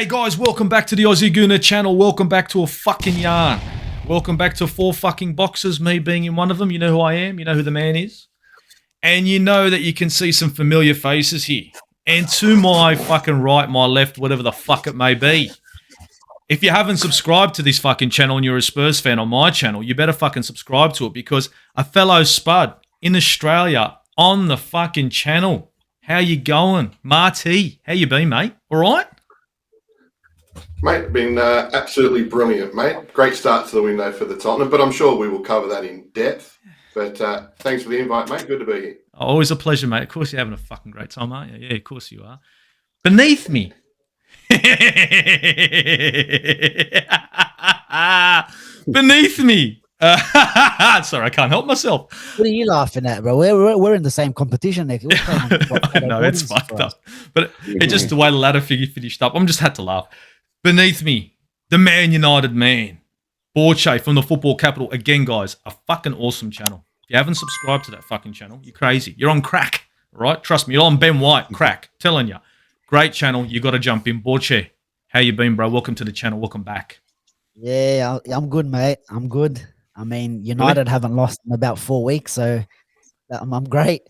G'day guys, welcome back to the Aussie Gooner channel. Welcome back to a fucking yarn. Welcome back to 4 fucking boxes, me being in one of them. You know who I am, you know who the man is. And you know that you can see some familiar faces here. And to my fucking right, my left, whatever the fuck it may be. If you haven't subscribed to this fucking channel and you're a Spurs fan on my channel, you better fucking subscribe to it because a fellow Spud in Australia on the fucking channel. How you going? Marty, how you been, mate? All right? Mate, been absolutely brilliant, mate. Great start to the window for the Tottenham, but I'm sure we will cover that in depth. But thanks for the invite, mate. Good to be here. Always a pleasure, mate. Of course you're having a fucking great time, aren't you? Yeah, of course you are. Beneath me. Beneath me. Sorry, I can't help myself. What are you laughing at, bro? We're in the same competition, Nick. No, it's fucked up. But it's just the way the ladder figure finished up. I'm just had to laugh. Beneath me, the Man United man. Borche from the football capital. Again, guys, a fucking awesome channel. If you haven't subscribed to that fucking channel, you're crazy. You're on crack, right? Trust me, you're on Ben White, crack. Telling you. Great channel. You got to jump in. Borche, how you been, bro? Welcome to the channel. Welcome back. Yeah, I'm good, mate. I'm good. I mean, United haven't lost in about 4 weeks, so I'm great.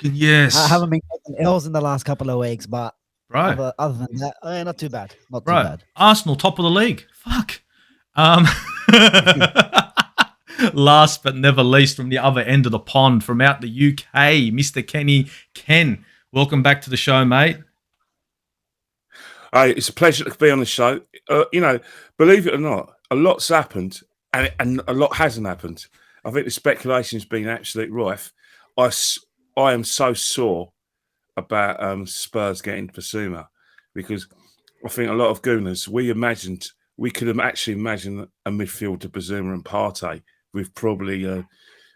Yes. I haven't been taking L's in the last couple of weeks, but right. Other than that, not too bad. Not too right. bad. Arsenal, top of the league. Fuck. Last but never least, from the other end of the pond, from out the UK, Mr. Kenny Ken. Welcome back to the show, mate. Hey, it's a pleasure to be on the show. Believe it or not, a lot's happened and a lot hasn't happened. I think the speculation's been absolute rife. I am so sore about Spurs getting Bissouma because I think a lot of gooners, we could have actually imagined a midfield to Bissouma and Partey with probably,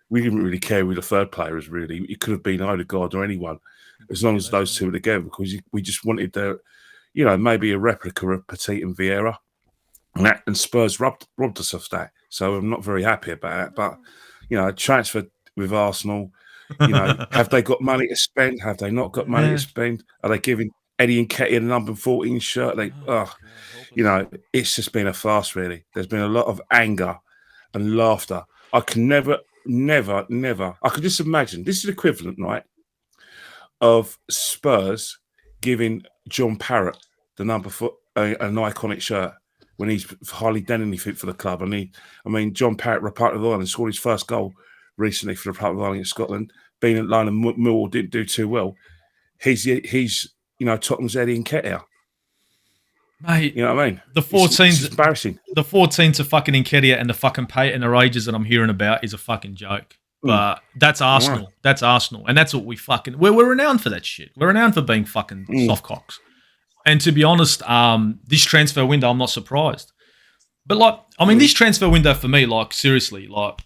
we didn't really care who the third player is really. It could have been Odegaard or anyone, as long as those two were together, because we just wanted maybe a replica of Petit and Viera. And Spurs robbed us of that. So I'm not very happy about it. But, transfer with Arsenal, have they got money to spend? Have they not got money to spend? Are they giving Eddie Nketiah a number 14 shirt? It's just been a farce, really. There's been a lot of anger and laughter. I can never, I can just imagine, this is equivalent, right, of Spurs giving John Parrott the number for an iconic shirt when he's hardly done anything for the club. John Parrott, Republic of Ireland, scored his first goal recently for the Republic of Ireland in Scotland. Being at line and Millwall didn't do too well. He's Tottenham's Eddie Nketiah. Mate, you know what I mean? The 14's it's embarrassing. The 14 to fucking Nketiah and the fucking pay and the rages that I'm hearing about is a fucking joke. But that's Arsenal. Right. That's Arsenal. And that's what we're renowned for that shit. We're renowned for being fucking soft cocks. And to be honest, this transfer window, I'm not surprised. But this transfer window for me, seriously, from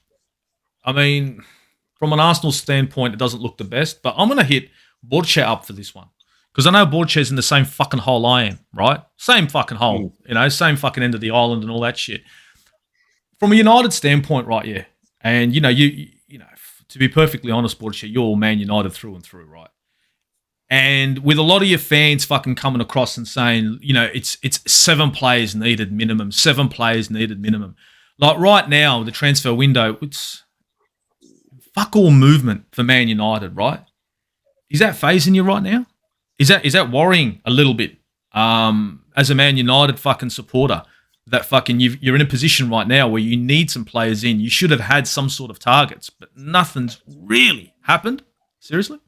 an Arsenal standpoint, it doesn't look the best. But I'm going to hit Borche up for this one. Because I know Borche's in the same fucking hole I am, right? Same fucking hole, same fucking end of the island and all that shit. From a United standpoint, right, yeah. And, to be perfectly honest, Borche, you're all Man United through and through, right? And with a lot of your fans fucking coming across and saying, it's 7 players needed minimum, 7 players needed minimum. Like right now, the transfer window, it's fuck all movement for Man United, right? Is that phasing you right now? Is that worrying a little bit as a Man United fucking supporter that fucking you're in a position right now where you need some players in. You should have had some sort of targets, but nothing's really happened. Seriously?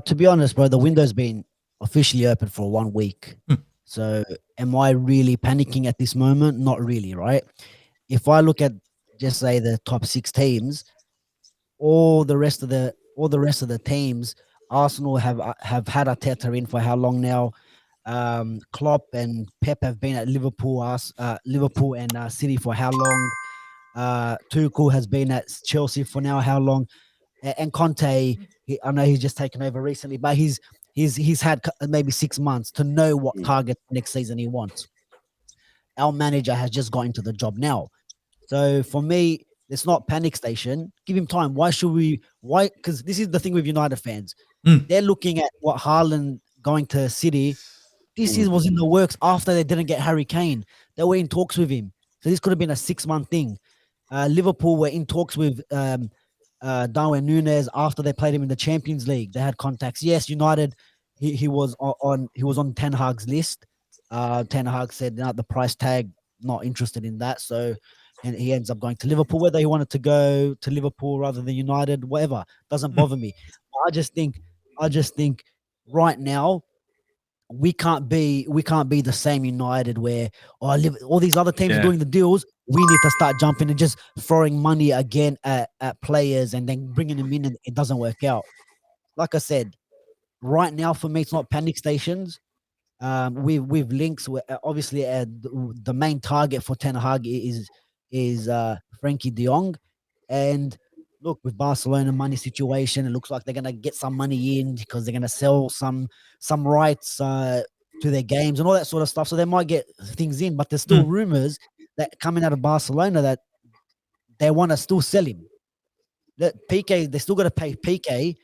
To be honest, bro, the window's been officially open for 1 week. So am I really panicking at this moment? Not really, right? If I look at just say the top 6 teams, all the rest of the teams, Arsenal have had Arteta in for how long now? Klopp and Pep have been at Liverpool and City for how long? Tuchel has been at Chelsea for now how long? And Conte, I know he's just taken over recently, but he's had maybe 6 months to know what target next season he wants. Our manager has just got into the job now. So for me, it's not panic station. Give him time. Why? Because this is the thing with United fans. They're looking at what Haaland going to City This was in the works after they didn't get Harry Kane. They were in talks with him. So this could have been a 6-month thing. Liverpool were in talks with Darwin Núñez after they played him in the Champions League. They had contacts. Yes, United. He was on Ten Hag's list. Ten Hag said, "No, the price tag, not interested in that." So, and he ends up going to Liverpool. Whether he wanted to go to Liverpool rather than United, whatever, doesn't bother me. I just think right now we can't be the same United where all these other teams are doing the deals. We need to start jumping and just throwing money again at players and then bringing them in, and it doesn't work out. Like I said, right now for me, it's not panic stations. With links, obviously the main target for Ten Hag is Frankie De Jong, and look, with Barcelona money situation, it looks like they're gonna get some money in because they're gonna sell some rights to their games and all that sort of stuff. So they might get things in, but there's still rumors that coming out of Barcelona that they want to still sell him. That PK, they still got to pay PK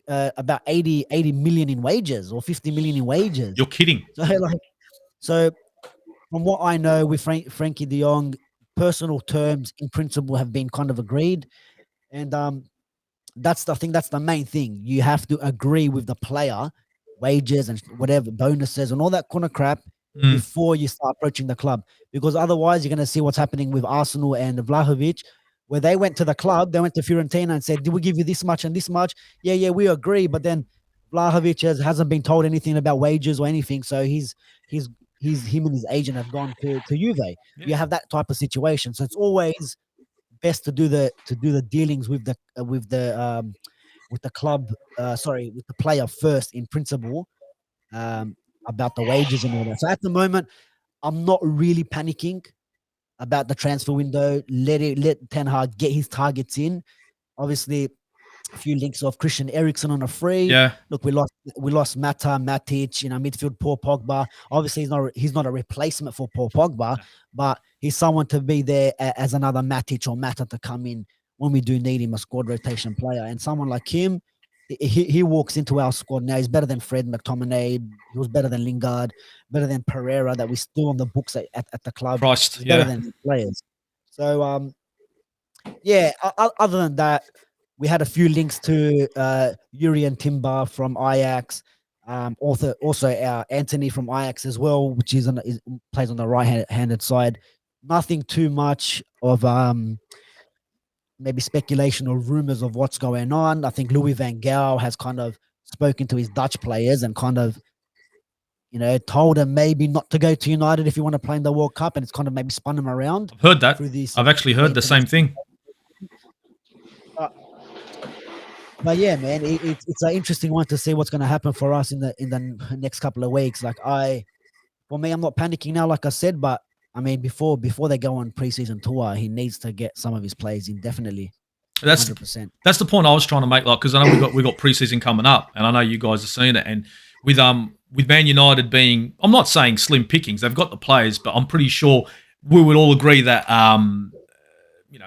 about 80 million in wages or 50 million in wages. You're kidding. So from what I know with Frankie De Jong, personal terms in principle have been kind of agreed. And that's the main thing. You have to agree with the player, wages and whatever, bonuses and all that kind of crap before you start approaching the club. Because otherwise you're going to see what's happening with Arsenal and Vlahovic, where they went to the club, they went to Fiorentina and said, "Did we give you this much and this much?" Yeah, we agree. But then Vlahovic hasn't been told anything about wages or anything. So him and his agent have gone to Juve. Yeah. You have that type of situation. So it's always best to do the dealings with the club, with the player first in principle, about the wages and all that. So at the moment, I'm not really panicking about the transfer window. Let Ten Hag get his targets in. Obviously, a few links of Christian Eriksen on a free. Yeah. Look, we lost Mata, Matic, midfield, Paul Pogba. Obviously, he's not a replacement for Paul Pogba, but he's someone to be there as another Matic or Mata to come in when we do need him, a squad rotation player. And someone like him, he walks into our squad now. He's better than Fred McTominay. He was better than Lingard, better than Pereira that we still on the books at the club. Christ, better than players. So, other than that, we had a few links to Yuri and Timber from Ajax. Also our Anthony from Ajax as well, which plays on the right-handed side. Nothing too much of maybe speculation or rumors of what's going on. I think Louis van Gaal has kind of spoken to his Dutch players and kind of, told them maybe not to go to United if you want to play in the World Cup, and it's kind of maybe spun them around. I've heard that. I've actually heard the same thing. But yeah, man, it's an interesting one to see what's going to happen for us in the next couple of weeks. For me, I'm not panicking now, like I said, but I mean, before they go on preseason tour, he needs to get some of his players in, definitely. 100%. That's the point I was trying to make, because I know we got preseason coming up, and I know you guys are seeing it. And with Man United being, I'm not saying slim pickings, they've got the players, but I'm pretty sure we would all agree that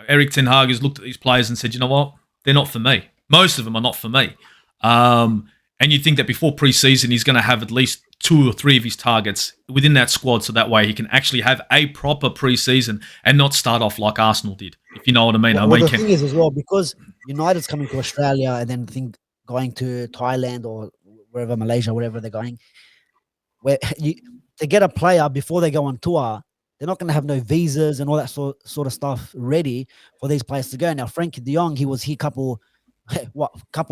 Erik ten Hag has looked at these players and said, you know what, they're not for me. Most of them are not for me. And you think that before preseason, he's going to have at least 2 or 3 of his targets within that squad, so that way he can actually have a proper preseason and not start off like Arsenal did, if you know what I mean. The thing is as well, because United's coming to Australia and then going to Thailand or wherever, Malaysia, wherever they're going, to get a player before they go on tour, they're not going to have no visas and all that sort of stuff ready for these players to go. Now, Frankie De Jong, he was here couple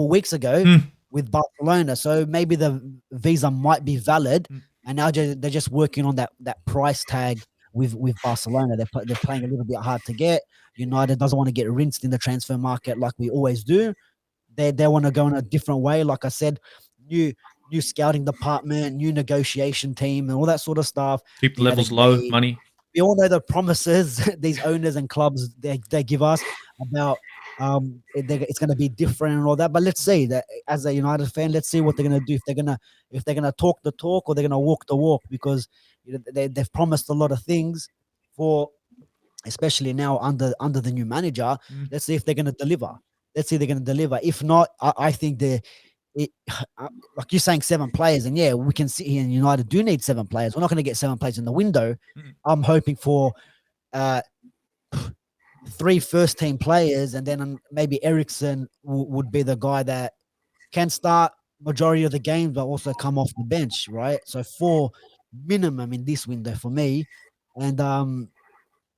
weeks ago with Barcelona, so maybe the visa might be valid, and now they're just working on that price tag with Barcelona. They're playing a little bit hard to get. United doesn't want to get rinsed in the transfer market like we always do. They want to go in a different way. Like I said, new scouting department, new negotiation team, and all that sort of stuff. Keep the levels low, money. We all know the promises these owners and clubs they give us about it's going to be different and all that. But let's see that as a United fan, let's see what they're going to do. If they're gonna talk the talk or they're going to walk the walk, because they've promised a lot of things for, especially now under the new manager. Let's see if they're going to deliver. If not, I think like you're saying 7 players, and yeah, we can sit here and United do need 7 players. We're not going to get 7 players in the window. I'm hoping for 3 first-team players, and then maybe Eriksen would be the guy that can start majority of the games, but also come off the bench, right? So 4 minimum in this window for me, and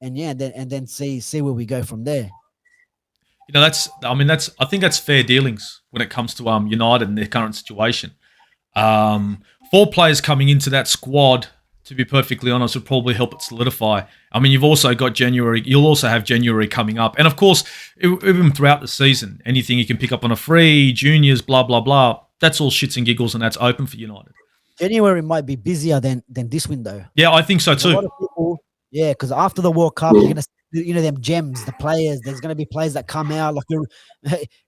yeah, then see where we go from there. You know, I think that's fair dealings when it comes to United and their current situation. 4 players coming into that squad, to be perfectly honest, would probably help it solidify. I mean, you've also got January. You'll also have January coming up. And, of course, even throughout the season, anything you can pick up on a free, juniors, blah, blah, blah, that's all shits and giggles, and that's open for United. January might be busier than this window. Yeah, I think so too. A lot of people, yeah, because after the World Cup, you're going to see, them gems, the players. There's going to be players that come out, like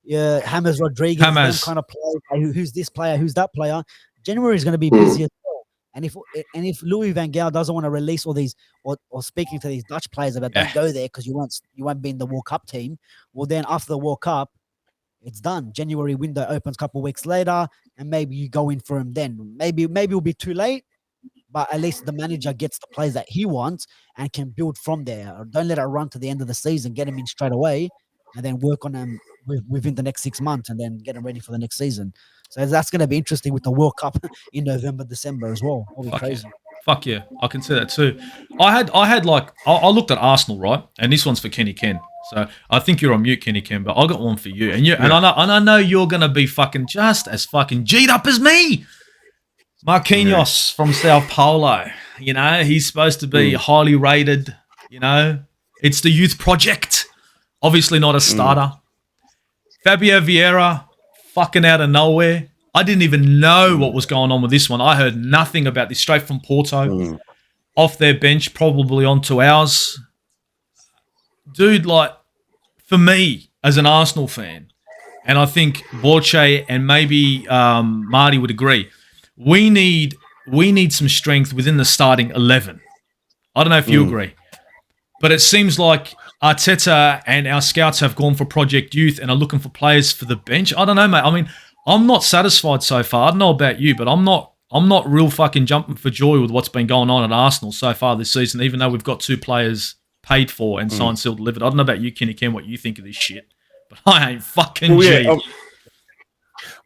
your James Rodriguez, them kind of players. Who's this player? Who's that player? January is going to be busy as well. And if Louis van Gaal doesn't want to release all these or speaking to these Dutch players about don't go there because you won't be in the World Cup team, well then after the World Cup, it's done. January window opens a couple of weeks later, and maybe you go in for him then. Maybe it'll be too late, but at least the manager gets the players that he wants and can build from there. Or don't let it run to the end of the season. Get him in straight away, and then work on them within the next 6 months, and then get them ready for the next season. So that's going to be interesting with the World Cup in November, December as well. It'll be crazy. Yeah. Fuck yeah, I can see that too. I looked at Arsenal, right, and this one's for Kenny Ken. So I think you're on mute, Kenny Ken, but I got one for you, and I know you're gonna be fucking just as fucking G'd up as me. Marquinhos from Sao Paulo, he's supposed to be highly rated. It's the youth project. Obviously not a starter. Fabio Viera, fucking out of nowhere. I didn't even know what was going on with this one. I heard nothing about this. Straight from Porto, off their bench, probably onto ours. Dude, for me, as an Arsenal fan, and I think Borche and maybe Marty would agree, we need some strength within the starting 11. I don't know if you agree, but it seems like Arteta and our scouts have gone for Project Youth and are looking for players for the bench. I don't know, mate. I mean, I'm not satisfied so far. I don't know about you, but I'm not real fucking jumping for joy with what's been going on at Arsenal so far this season, even though we've got 2 players paid for and signed, sealed, delivered. I don't know about you, Kenny Ken, what you think of this shit, but I ain't fucking G.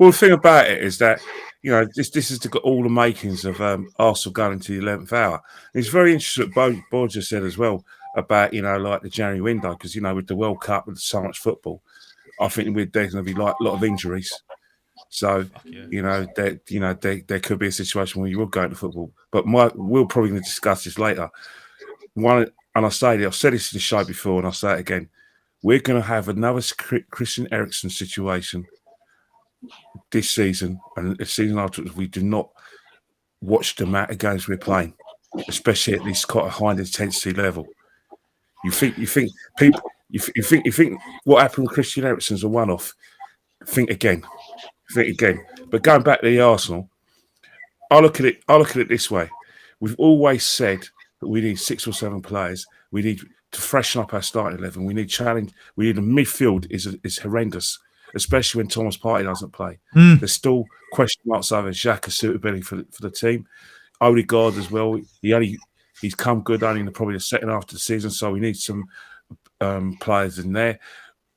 Well, the thing about it is that, this has got all the makings of Arsenal going into the 11th hour. And it's very interesting what Borja said as well about, like the January window, because, with the World Cup, with so much football, I think there's going to be a lot of injuries. So, there could be a situation where you will go into football. But we're probably going to discuss this later. And I've said this to the show before, and I'll say it again. We're going to have another Christian Eriksen situation this season, and the season after, if we do not watch the amount of games we're playing, especially at this quite a high intensity level. You think what happened with Christian Eriksen's a one-off. Think again. But going back to the Arsenal, I look at it this way. We've always said that we need 6 or 7 players. We need to freshen up our starting 11. We need challenge. We need a midfield is horrendous, especially when Thomas Partey doesn't play. There's still question marks over Xhaka's suitability for the team. Odegaard as well. He's come good only in probably the second half of the season, so we need some players in there.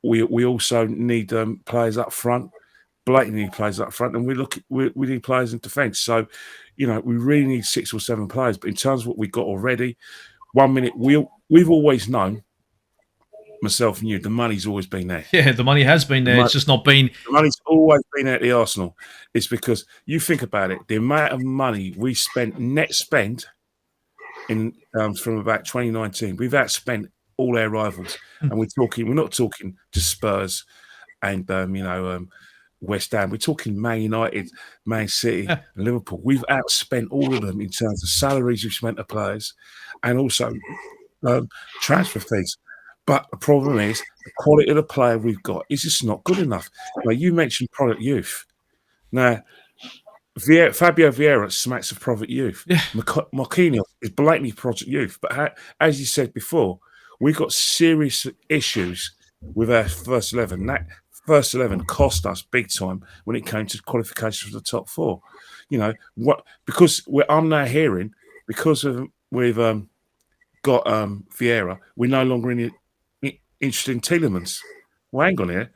We also need players up front. Blatantly need players up front, and we need players in defence. So, we really need 6 or 7 players. But in terms of what we've got already, 1 minute we've always known, myself and you, the money's always been there. Yeah, the money has been there. It's just not been. The money's always been there at the Arsenal. It's because you think about it, the amount of money we spent net spend in from about 2019, we've outspent all our rivals, and we're not talking just Spurs and West Ham. We're talking Man United, Man City, and Liverpool. We've outspent all of them in terms of salaries we've spent to players, and also transfer fees. But the problem is the quality of the player we've got is just not good enough. Now, you mentioned Project Youth. Now, Fabio Vieira smacks of Project Youth. Yeah. Marquinhos is blatantly Project Youth. But as you said before, we've got serious issues with our first 11. That first 11 cost us big time when it came to qualifications for the top 4. You know what? Because I'm now hearing because we've got Viera, we're no longer interested in Tielemens. Well, hang on here.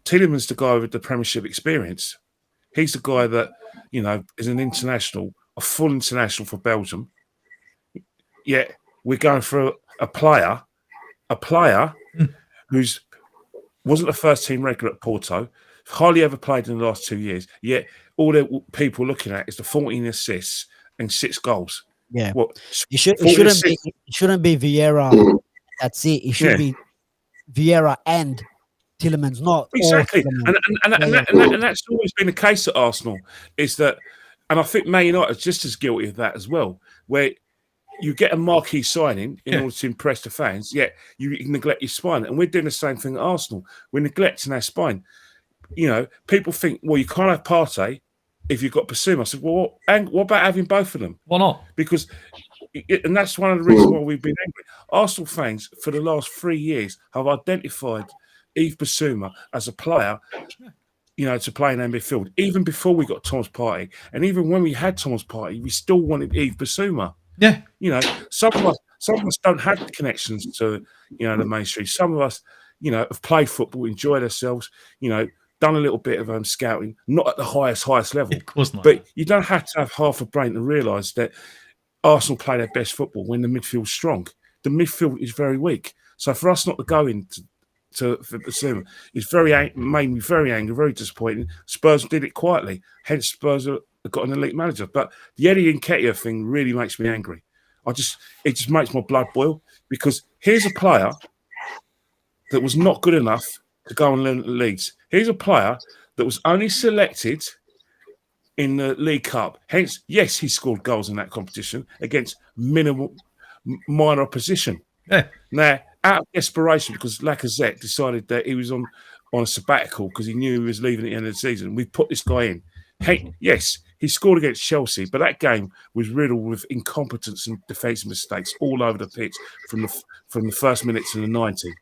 Tielemens, the guy with the Premiership experience. He's the guy that, you know, is an international, a full international for Belgium. Yet we're going for a player who's wasn't a first team regular at Porto, hardly ever played in the last 2 years. Yet all the people looking at is the 14 assists and 6 goals. Yeah, what it shouldn't be Vieira. That's it. It should be Vieira and Tielemens, not exactly. All and that's always been the case at Arsenal. Is that, and I think Man United is just as guilty of that as well, where you get a marquee signing in order to impress the fans, yet you neglect your spine. And we're doing the same thing at Arsenal. We're neglecting our spine. You know, people think, well, you can't have Partey if you've got Bissouma. I said, well, and what about having both of them? Why not? Because, and that's one of the reasons why we've been angry. Arsenal fans, for the last 3 years, have identified Yves Bissouma as a player, you know, to play in our midfield. Even before we got Thomas Partey, and even when we had Thomas Partey, we still wanted Yves Bissouma. Yeah, you know, some of us don't have the connections to, you know, the mainstream. Some of us, you know, have played football, enjoyed ourselves, you know, done a little bit of scouting, not at the highest level. of course not. But you don't have to have half a brain to realise that Arsenal play their best football when the midfield's strong. The midfield is very weak. So for us not to go into for Bissouma, it's made me very angry, very disappointing. Spurs did it quietly. Hence, Spurs have got an elite manager. But the Eddie Nketiah thing really makes me angry. It just makes my blood boil, because here's a player that was not good enough to go and learn at Leeds. Here's a player that was only selected in the League Cup. Hence, yes, he scored goals in that competition against minor opposition. Yeah. Now, out of desperation, because Lacazette decided that he was on a sabbatical because he knew he was leaving at the end of the season, we put this guy in. Hey, yes, he scored against Chelsea, but that game was riddled with incompetence and defensive mistakes all over the pitch from the first minute to the 90.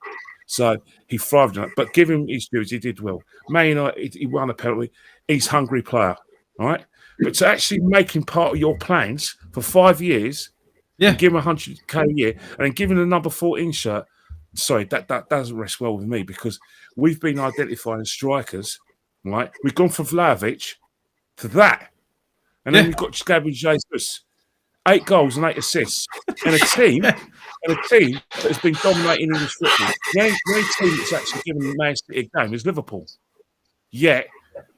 So he thrived on it. But give him his dues, he did well. Man United, he won a penalty. He's a hungry player, all right? But to actually make him part of your plans for 5 years, and give him 100k a year, and then give him the number 14 shirt, sorry, that doesn't rest well with me, because we've been identifying strikers, right? We've gone from Vlahovic to that. And then we've got Gabriel Jesus, 8 goals and 8 assists, and a team that has been dominating English football. The only team that's actually given Man City a game is Liverpool. Yet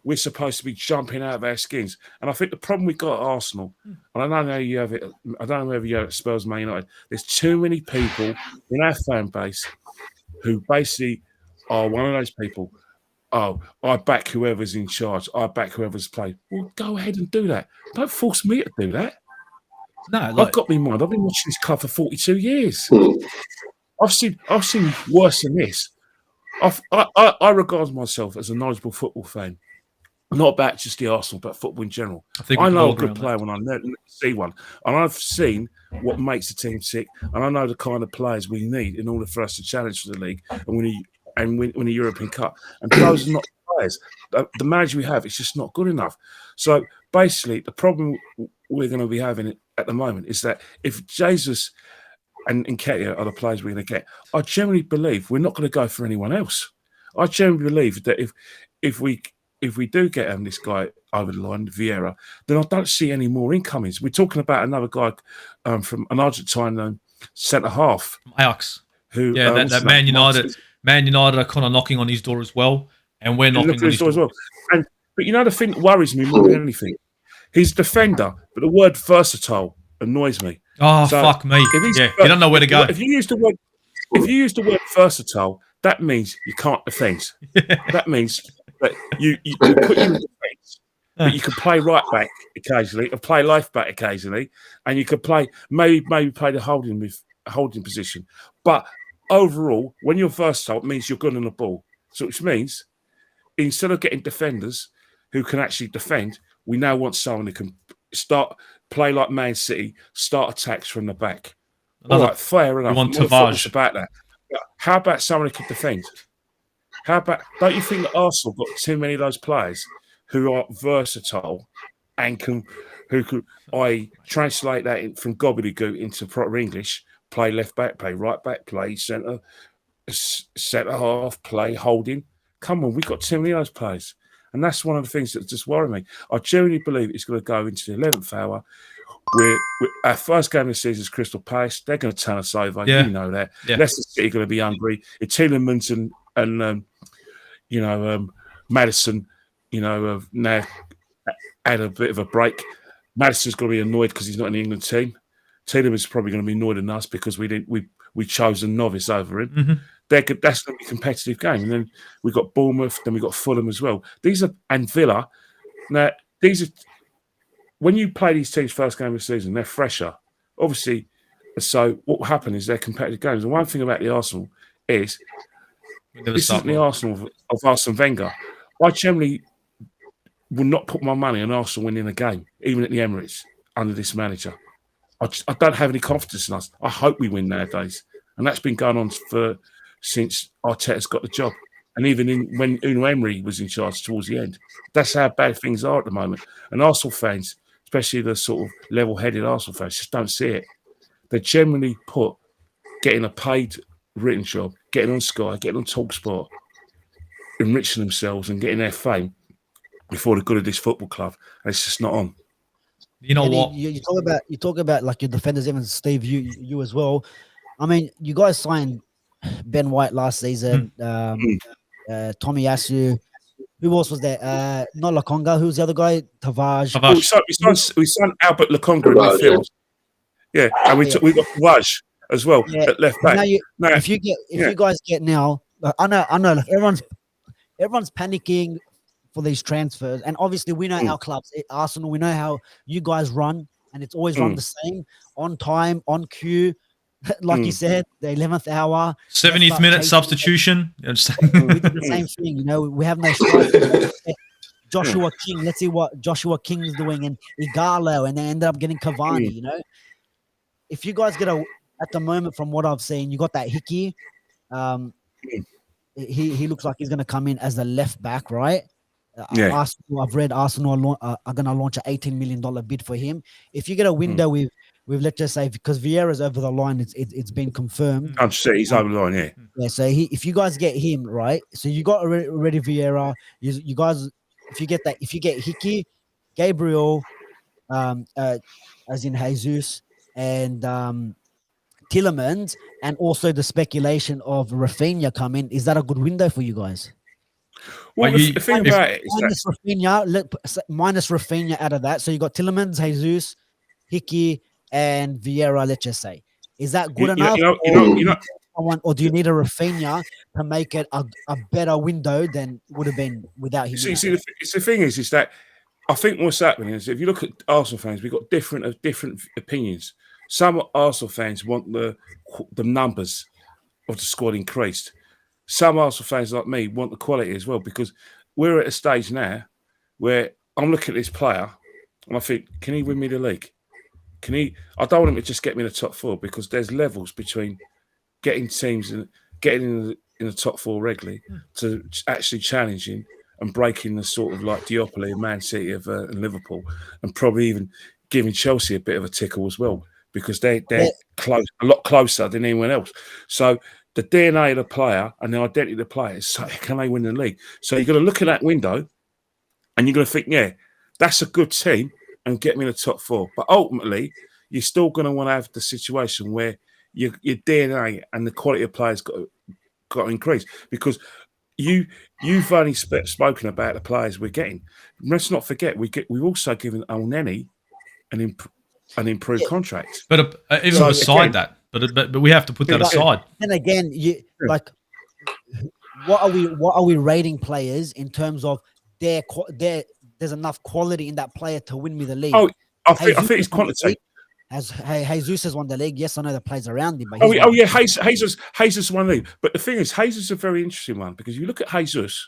we're supposed to be jumping out of our skins. And I think the problem we got at Arsenal, and I don't know you have it, I don't know whether you have it at Spurs, Man United, there's too many people in our fan base who basically are one of those people. Oh, I back whoever's in charge. I back whoever's played. Well, go ahead and do that. Don't force me to do that. No, I've got me in mind. I've been watching this club for 42 years. I've seen worse than this. I regard myself as a knowledgeable football fan, not about just the Arsenal, but football in general. I know a good player when I see one, and I've seen what makes the team tick, and I know the kind of players we need in order for us to challenge for the league and win a European Cup. And those are not players. The manager we have is just not good enough. So basically, the problem we're going to be having at the moment is that if Jesus and Nketiah are the players we're going to get, I generally believe we're not going to go for anyone else. I generally believe that if we do get this guy over the line, Viera, then I don't see any more incomings. We're talking about another guy from an Argentine centre half, Ajax. Who that Man United. Man United are kind of knocking on his door as well, and we're knocking on his door as well. But you know the thing that worries me more than anything, he's a defender, but the word versatile annoys me. Oh, so fuck me! You don't know where to go. If you use the word versatile, that means you can't defend. That means that you put you in defence, but you can play right back occasionally, or play left back occasionally, and you could play maybe play the holding position. But overall, when you're versatile, it means you're good on the ball. So which means instead of getting defenders who can actually defend, we now want someone who can play like Man City, start attacks from the back. All right, fair enough. You want Tavares about that. How about someone who can defend? How about, don't you think that Arsenal got too many of those players who are versatile and who could, I translate that from gobbledygook into proper English, play left back, play right back, play centre half, play holding. Come on, we've got too many of those players. And that's one of the things that just worry me. I genuinely believe it's going to go into the 11th hour. Our first game of the season is Crystal Palace. They're going to turn us over. Yeah. You know that. Yeah. Leicester City are going to be hungry. If Tielemens and Maddison, have now had a bit of a break. Maddison's going to be annoyed because he's not in the England team. Tielemans is probably going to be annoyed at us because we chose a novice over him. Mm-hmm. That's going to be a competitive game. And then we've got Bournemouth, then we've got Fulham as well. And Villa. Now, when you play these teams first game of the season, they're fresher. Obviously, so what will happen is they're competitive games. And one thing about the Arsenal is this isn't the Arsenal of Arsene Wenger. I generally will not put my money on Arsenal winning a game, even at the Emirates, under this manager. I don't have any confidence in us. I hope we win nowadays. And that's been going on since Arteta's got the job. And even when Unai Emery was in charge towards the end. That's how bad things are at the moment. And Arsenal fans, especially the sort of level-headed Arsenal fans, just don't see it. They generally put getting a paid written job, getting on Sky, getting on TalkSport, enriching themselves and getting their fame before the good of this football club. And it's just not on. You know what? You talk about like your defenders, even Steve, you as well. I mean, you guys signed Ben White last season, Tommy Yasu. Who else was there? Not Lakonga. Who's the other guy? Tavares. We signed Albert Lakonga in midfield. Yeah, and we got Waj as well at left back. If you guys get now, I know, like everyone's panicking for these transfers, and obviously we know our clubs, Arsenal. We know how you guys run, and it's always run the same, on time, on cue. Like you said, the 11th hour, 70th minute substitution. We did the same thing, we have no strikers. Joshua King, let's see what Joshua King is doing, and Igalo, and then ended up getting Cavani. If you guys get at the moment, from what I've seen, you got that Hickey. He looks like he's going to come in as a left back, right? Arsenal, I've read Arsenal are going to launch an $18 million bid for him. If you get a window with let's just say, because Viera's over the line, it's been confirmed. I'm sure he's over the line, yeah. Yeah, so if you guys get him, right? So you got already Viera. You guys, if you get Hickey, Gabriel, as in Jesus, and Tielemans, and also the speculation of Rafinha coming, is that a good window for you guys? Well, the thing about it is minus Rafinha out of that. So you got Tielemans, Jesus, Hickey, and Viera, let's just say. Is that good enough? Or do you need a Rafinha to make it a better window than would have been without him? See, the thing is that I think what's happening is, if you look at Arsenal fans, we've got different opinions. Some Arsenal fans want the numbers of the squad increased. Some Arsenal fans like me want the quality as well, because we're at a stage now where I'm looking at this player and I think, can he win me the league? I don't want him to just get me in the top four, because there's levels between getting teams and getting in the top four regularly to actually challenging and breaking the sort of like duopoly of Man City and Liverpool, and probably even giving Chelsea a bit of a tickle as well, because they're close, a lot closer than anyone else. So the DNA of the player and the identity of the player is, so can they win the league? So you're going to look at that window and you're going to think, yeah, that's a good team, and get me in the top four. But ultimately, you're still going to want to have the situation where your DNA and the quality of players got to increase, because you've only spoken about the players we're getting. Let's not forget, we've also given Elneny an improved contract. But even beside that, but we have to put that aside. And again, what are we rating players in terms of there's enough quality in that player to win me the league? I think it's quantity. Jesus has won the league. Yes, I know the players around him. But Jesus won the league. But the thing is, Jesus is a very interesting one, because you look at Jesus,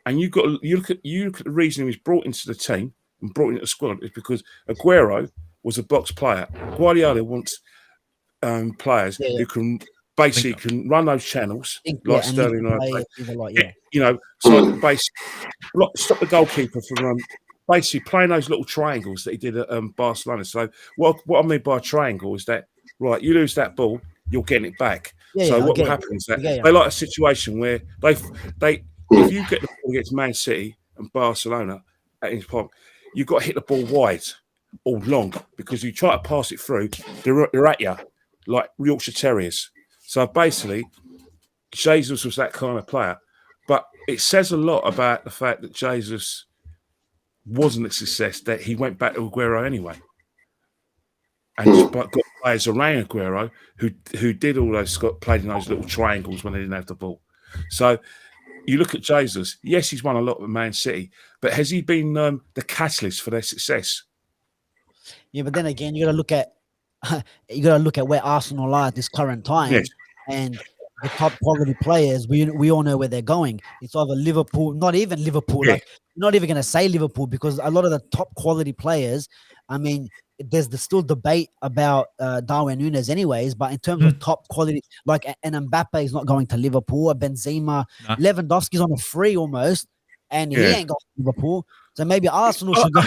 and you look at the reason he was brought into the team and brought into the squad is because Aguero was a box player. Guardiola wants players who can basically can run those channels like Sterling. So basically, stop the goalkeeper from basically playing those little triangles that he did at Barcelona. So what I mean by a triangle is that, right, you lose that ball, you're getting it back. What will happen is that they like a situation where they if you get the ball against Man City and Barcelona at his point, you've got to hit the ball wide or long, because you try to pass it through, they're at you like Yorkshire Terriers. So basically, Jesus was that kind of player. But it says a lot about the fact that Jesus wasn't a success, that he went back to Aguero anyway. And just got players around Aguero who did all those, played in those little triangles when they didn't have the ball. So you look at Jesus, yes, he's won a lot with Man City, but has he been the catalyst for their success? Yeah, but then again, you got to look at where Arsenal are at this current time, and the top quality players. We all know where they're going. It's either Liverpool, not even Liverpool. Like, not even going to say Liverpool, because a lot of the top quality players. I mean, there's still debate about Darwin Núñez, anyways. But in terms of top quality, like an Mbappe is not going to Liverpool. A Benzema, Lewandowski's on a free almost, and he ain't got Liverpool. So maybe Arsenal should go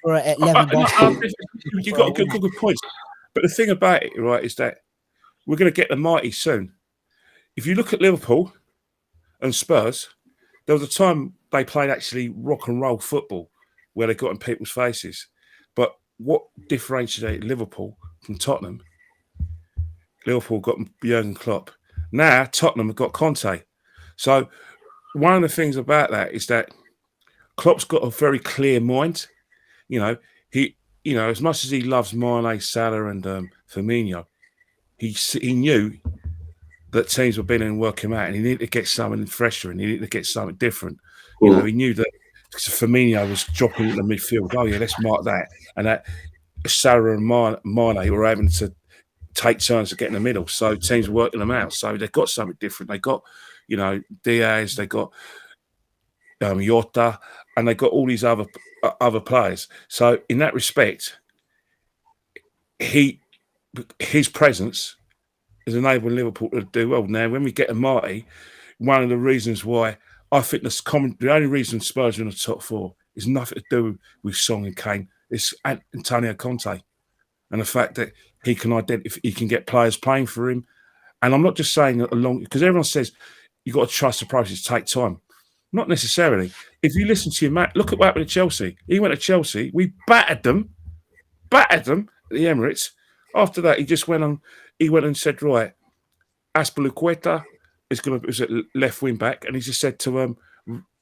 for at Lewandowski. You've got good points. But the thing about it, right, is that we're going to get the mighty soon. If you look at Liverpool and Spurs, there was a time they played actually rock and roll football where they got in people's faces. But what differentiated Liverpool from Tottenham? Liverpool got Jurgen Klopp. Now Tottenham have got Conte. So one of the things about that is that Klopp's got a very clear mind. As much as he loves Mane, Salah, and Firmino, he knew that teams were being working him out, and he needed to get something fresher, and he needed to get something different. He knew that Firmino was dropping in the midfield. Oh yeah, let's mark that, and that Salah and Mane were having to take turns to get in the middle. So teams were working them out. So they got something different. They got, Diaz. They got Jota, and they got all these other players. So in that respect, his presence is enabling Liverpool to do well. Now, when we get a Marty, one of the reasons why I think the only reason Spurs are in the top four is nothing to do with Song and Kane. It's Antonio Conte, and the fact that he can get players playing for him. And I'm not just saying because everyone says you've got to trust the process, take time. Not necessarily. If you listen to your Matt, look at what happened to Chelsea. He went to Chelsea. We battered them at the Emirates. After that, he went and said, right, Azpilicueta is a left wing back, and he just said to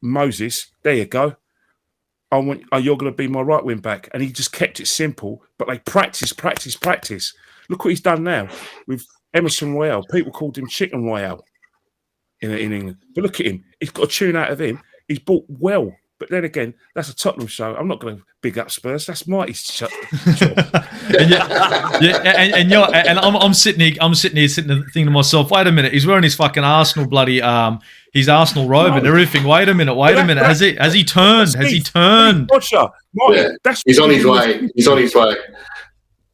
Moses, there you go. You're going to be my right wing back. And he just kept it simple, but they practice. Look what he's done now with Emerson Royale. People called him Chicken Royale in England. But look at him. He's got a tune out of him. He's bought well. But then again, that's a Tottenham show. I'm not going to big up Spurs. That's Mighty's job. I'm sitting here thinking to myself, wait a minute, he's wearing his fucking Arsenal bloody his Arsenal robe and everything. Wait a minute. Has he turned? Has he turned? He's on his way.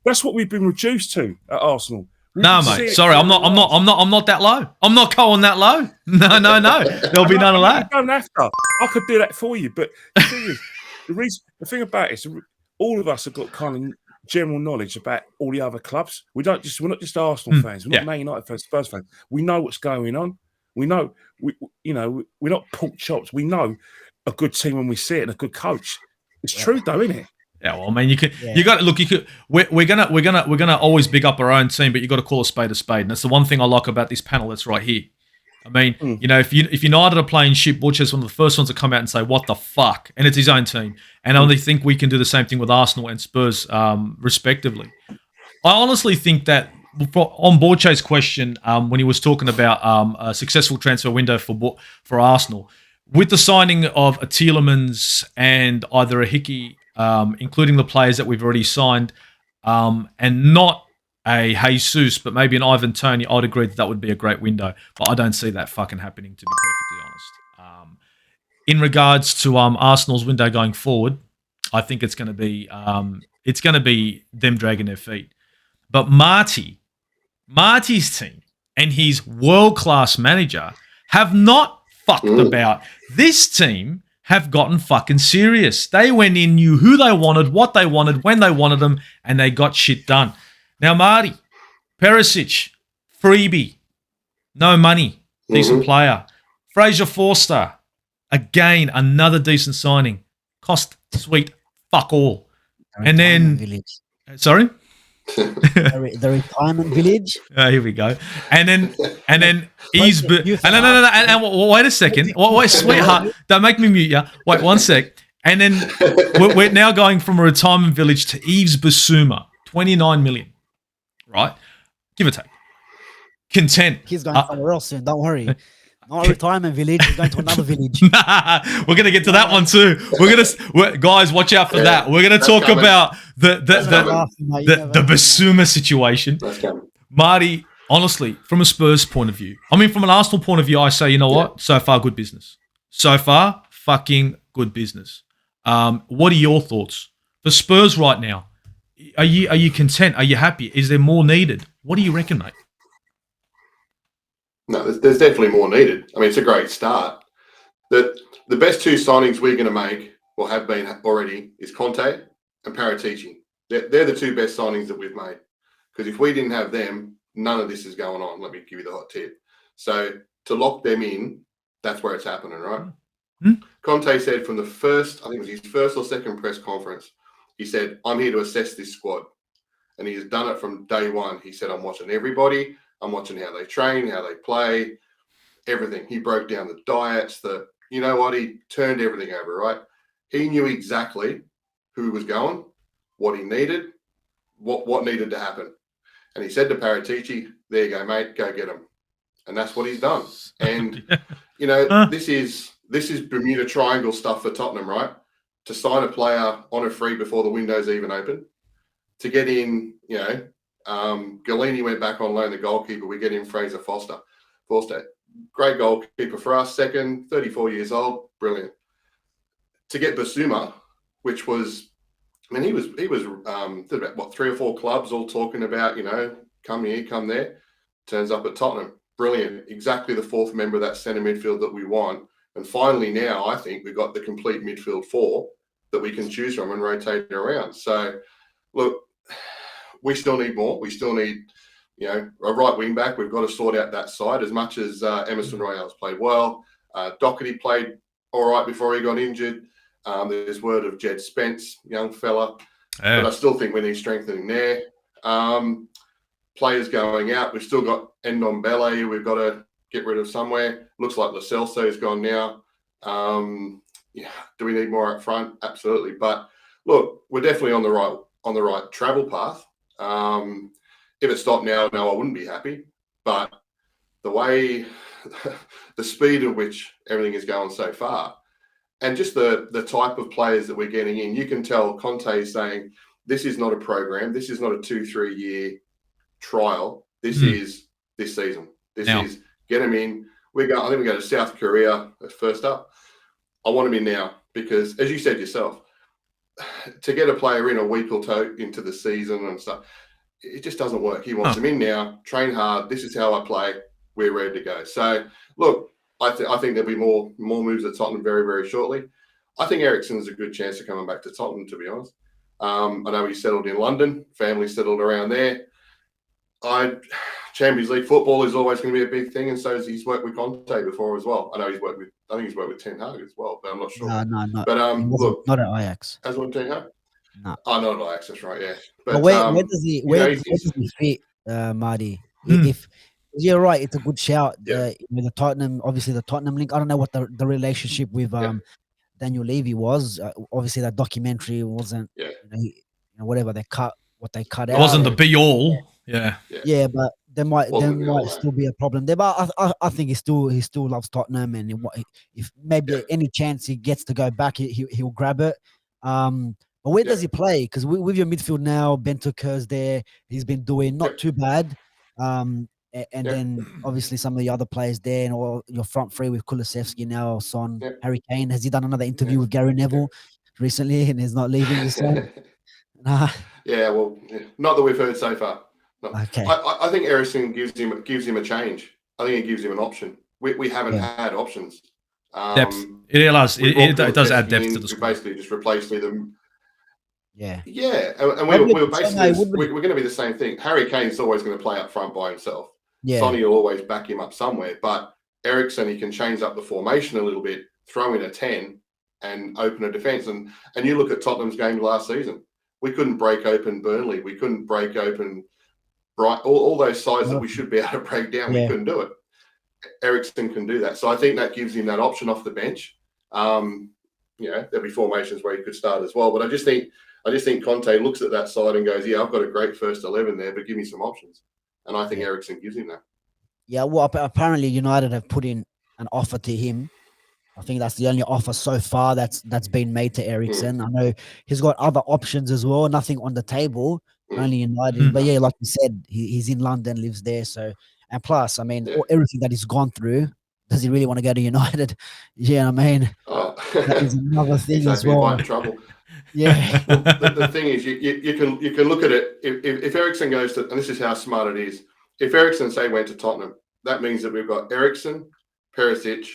That's what we've been reduced to at Arsenal. No, mate. Sorry, I'm not that low. I'm not going that low. No. There'll be none of that. You don't have to. I could do that for you. But the thing is, the thing about it is, all of us have got kind of general knowledge about all the other clubs. We're not just Arsenal fans. We're not Man United fans, Spurs fans. We know what's going on. We know we're not pork chops. We know a good team when we see it and a good coach. It's true though, isn't it? Yeah, well, I mean, you got to look. We're gonna always big up our own team, but you got to call a spade, and that's the one thing I like about this panel that's right here. I mean, if United are playing shit, Butcher's one of the first ones to come out and say, "What the fuck?" And it's his own team, and I only think we can do the same thing with Arsenal and Spurs, respectively. I honestly think that on Borche's question, when he was talking about a successful transfer window for Arsenal, with the signing of a Tielemens and either a Hickey. Including the players that we've already signed, and not a Jesus, but maybe an Ivan Toney, I'd agree that would be a great window. But I don't see that fucking happening, to be perfectly honest. In regards to Arsenal's window going forward, I think it's going to be them dragging their feet. But Marty's team and his world-class manager have not fucked about. This team have gotten fucking serious. They went in, knew who they wanted, what they wanted, when they wanted them, and they got shit done. Now, Marty, Perisic, freebie, no money, decent player. Fraser Forster, again, another decent signing. Cost sweet fuck all. And then, village. sorry? The retirement village. Here we go. And then he's and wait a second. Wait, sweetheart, don't make me mute you. Wait 1 sec. And then we're now going from a retirement village to Yves Bissouma, 29 million. Right? Give or take. Content. He's going somewhere else soon. Don't worry. Not a retirement village. He's going to another village. We're gonna get to that one too. Guys, watch out for that. We're gonna talk about the Bissouma situation. Marty, honestly, from a Spurs point of view, I mean, from an Arsenal point of view, I say, you know what? So far, good business. So far, fucking good business. What are your thoughts for Spurs right now? Are you content? Are you happy? Is there more needed? What do you reckon, mate? No, there's definitely more needed. I mean, it's a great start. The best two signings we're going to make, or have been already, is Conte and Paratici. They're the two best signings that we've made. Because if we didn't have them, none of this is going on. Let me give you the hot tip. So to lock them in, that's where it's happening, right? Conte said from the first, I think it was his first or second press conference, he said, I'm here to assess this squad. And he has done it from day one. He said, I'm watching everybody. I'm watching how they train, how they play, everything. He broke down the diets, you know what? He turned everything over, right? He knew exactly who was going, what he needed, what needed to happen. And he said to Paratici, there you go, mate, go get him. And that's what he's done. And, you know, this is Bermuda Triangle stuff for Tottenham, right? To sign a player on a free before the window's even open, to get in, you know, Galini went back on loan, the goalkeeper. We get in Fraser Forster. Great goalkeeper for us. Second, 34 years old. Brilliant. To get Bissouma, which was, I mean, he was about, what, 3 or 4 clubs all talking about, you know, come here, come there. Turns up at Tottenham. Brilliant. Exactly the 4th member of that centre midfield that we want. And finally now, I think we've got the complete midfield 4 that we can choose from and rotate around. So, look, we still need more. We still need, you know, a right wing back. We've got to sort out that side. As much as Emerson Royale's played well, Doherty played all right before he got injured. There's word of Jed Spence, young fella, but I still think we need strengthening there. Players going out. We've still got Ndombele who we've got to get rid of somewhere. Looks like Lo Celso's gone now. Yeah, do we need more up front? Absolutely. But look, we're definitely on the right travel path. If it stopped now, no, I wouldn't be happy. But the way, the speed at which everything is going so far, and just the type of players that we're getting in, you can tell Conte is saying, this is not a program. This is not a 2-3 year trial. This is this season. This is get them in. I think we go to South Korea first up. I want them in now because, as you said yourself, to get a player in a week or two into the season and stuff, it just doesn't work. He wants them in now, train hard. This is how I play. We're ready to go. So, look, I think there'll be more moves at Tottenham very, very shortly. I think Eriksen's a good chance of coming back to Tottenham, to be honest. I know he's settled in London. Family settled around there. Champions League football is always going to be a big thing, and so he's worked with Conte before as well. I think he's worked with Ten Hag as well, but I'm not sure. No. But look, not at Ajax. As well, Ten Hag. No. Oh, not at Ajax. That's right. Yeah. But where does he fit, Marty? If you're right, it's a good shout. Yeah. With the Tottenham, obviously the Tottenham link. I don't know what the relationship with Daniel Levy was. Obviously, that documentary wasn't. Yeah. You know, whatever they cut out. It wasn't the be all. Yeah, but there might still be a problem there. But I think he still loves Tottenham, and if maybe any chance he gets to go back, he'll grab it. But where does he play? Because with your midfield now, Bentancur's there. He's been doing not too bad. And then obviously some of the other players there, and all your front three with Kulusevski now, Son, Harry Kane. Has he done another interview with Gary Neville recently, and he's not leaving this one? Yeah, well, not that we've heard so far. No. Okay. I think Eriksen gives him a change. I think it gives him an option. We haven't had options. Depth. It does add depth to the We squad. basically just replaced them. Yeah. Yeah, and we were basically we're going to be the same thing. Harry Kane's always going to play up front by himself. Yeah. Sonny will always back him up somewhere, but Eriksen, he can change up the formation a little bit, throw in a 10 and open a defence. And you look at Tottenham's game last season, we couldn't break open Burnley. We couldn't break open all those sides that we should be able to break down. Yeah. We couldn't do it. Eriksen can do that. So I think that gives him that option off the bench. There'll be formations where he could start as well. But I just think Conte looks at that side and goes, yeah, I've got a great first 11 there, but give me some options. And I think Eriksen gives him that. Yeah, well, apparently United have put in an offer to him. I think that's the only offer so far that's been made to Eriksen. I know he's got other options as well, nothing on the table, only United. But yeah, like you said, he's in London, lives there. So, and plus, I mean, everything that he's gone through, does he really want to go to United? Yeah, I mean, that is another thing as well. In trouble. Yeah. Well, the thing is, you can look at it. If Eriksen goes to, and this is how smart it is. If Eriksen, say, went to Tottenham, that means that we've got Eriksen, Perisic,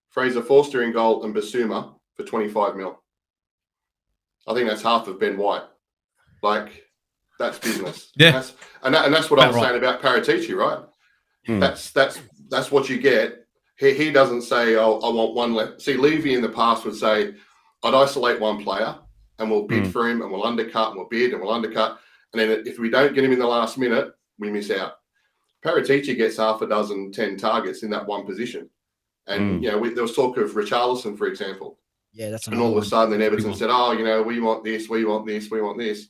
Fraser Forster in goal, and Bissouma for 25 mil. I think that's half of Ben White. Like, that's business. Yeah. And that's what I was saying about Paratici, right? That's what you get. He doesn't say, oh, I want one left. See, Levy in the past would say, I'd isolate one player and we'll bid for him and we'll undercut and we'll bid and we'll undercut. And then if we don't get him in the last minute, we miss out. Paratici gets half a dozen, 10 targets in that one position. And, there was talk of Richarlison, for example. Yeah, that's and all of a sudden, then Everton said, oh, we want this, we want this, we want this.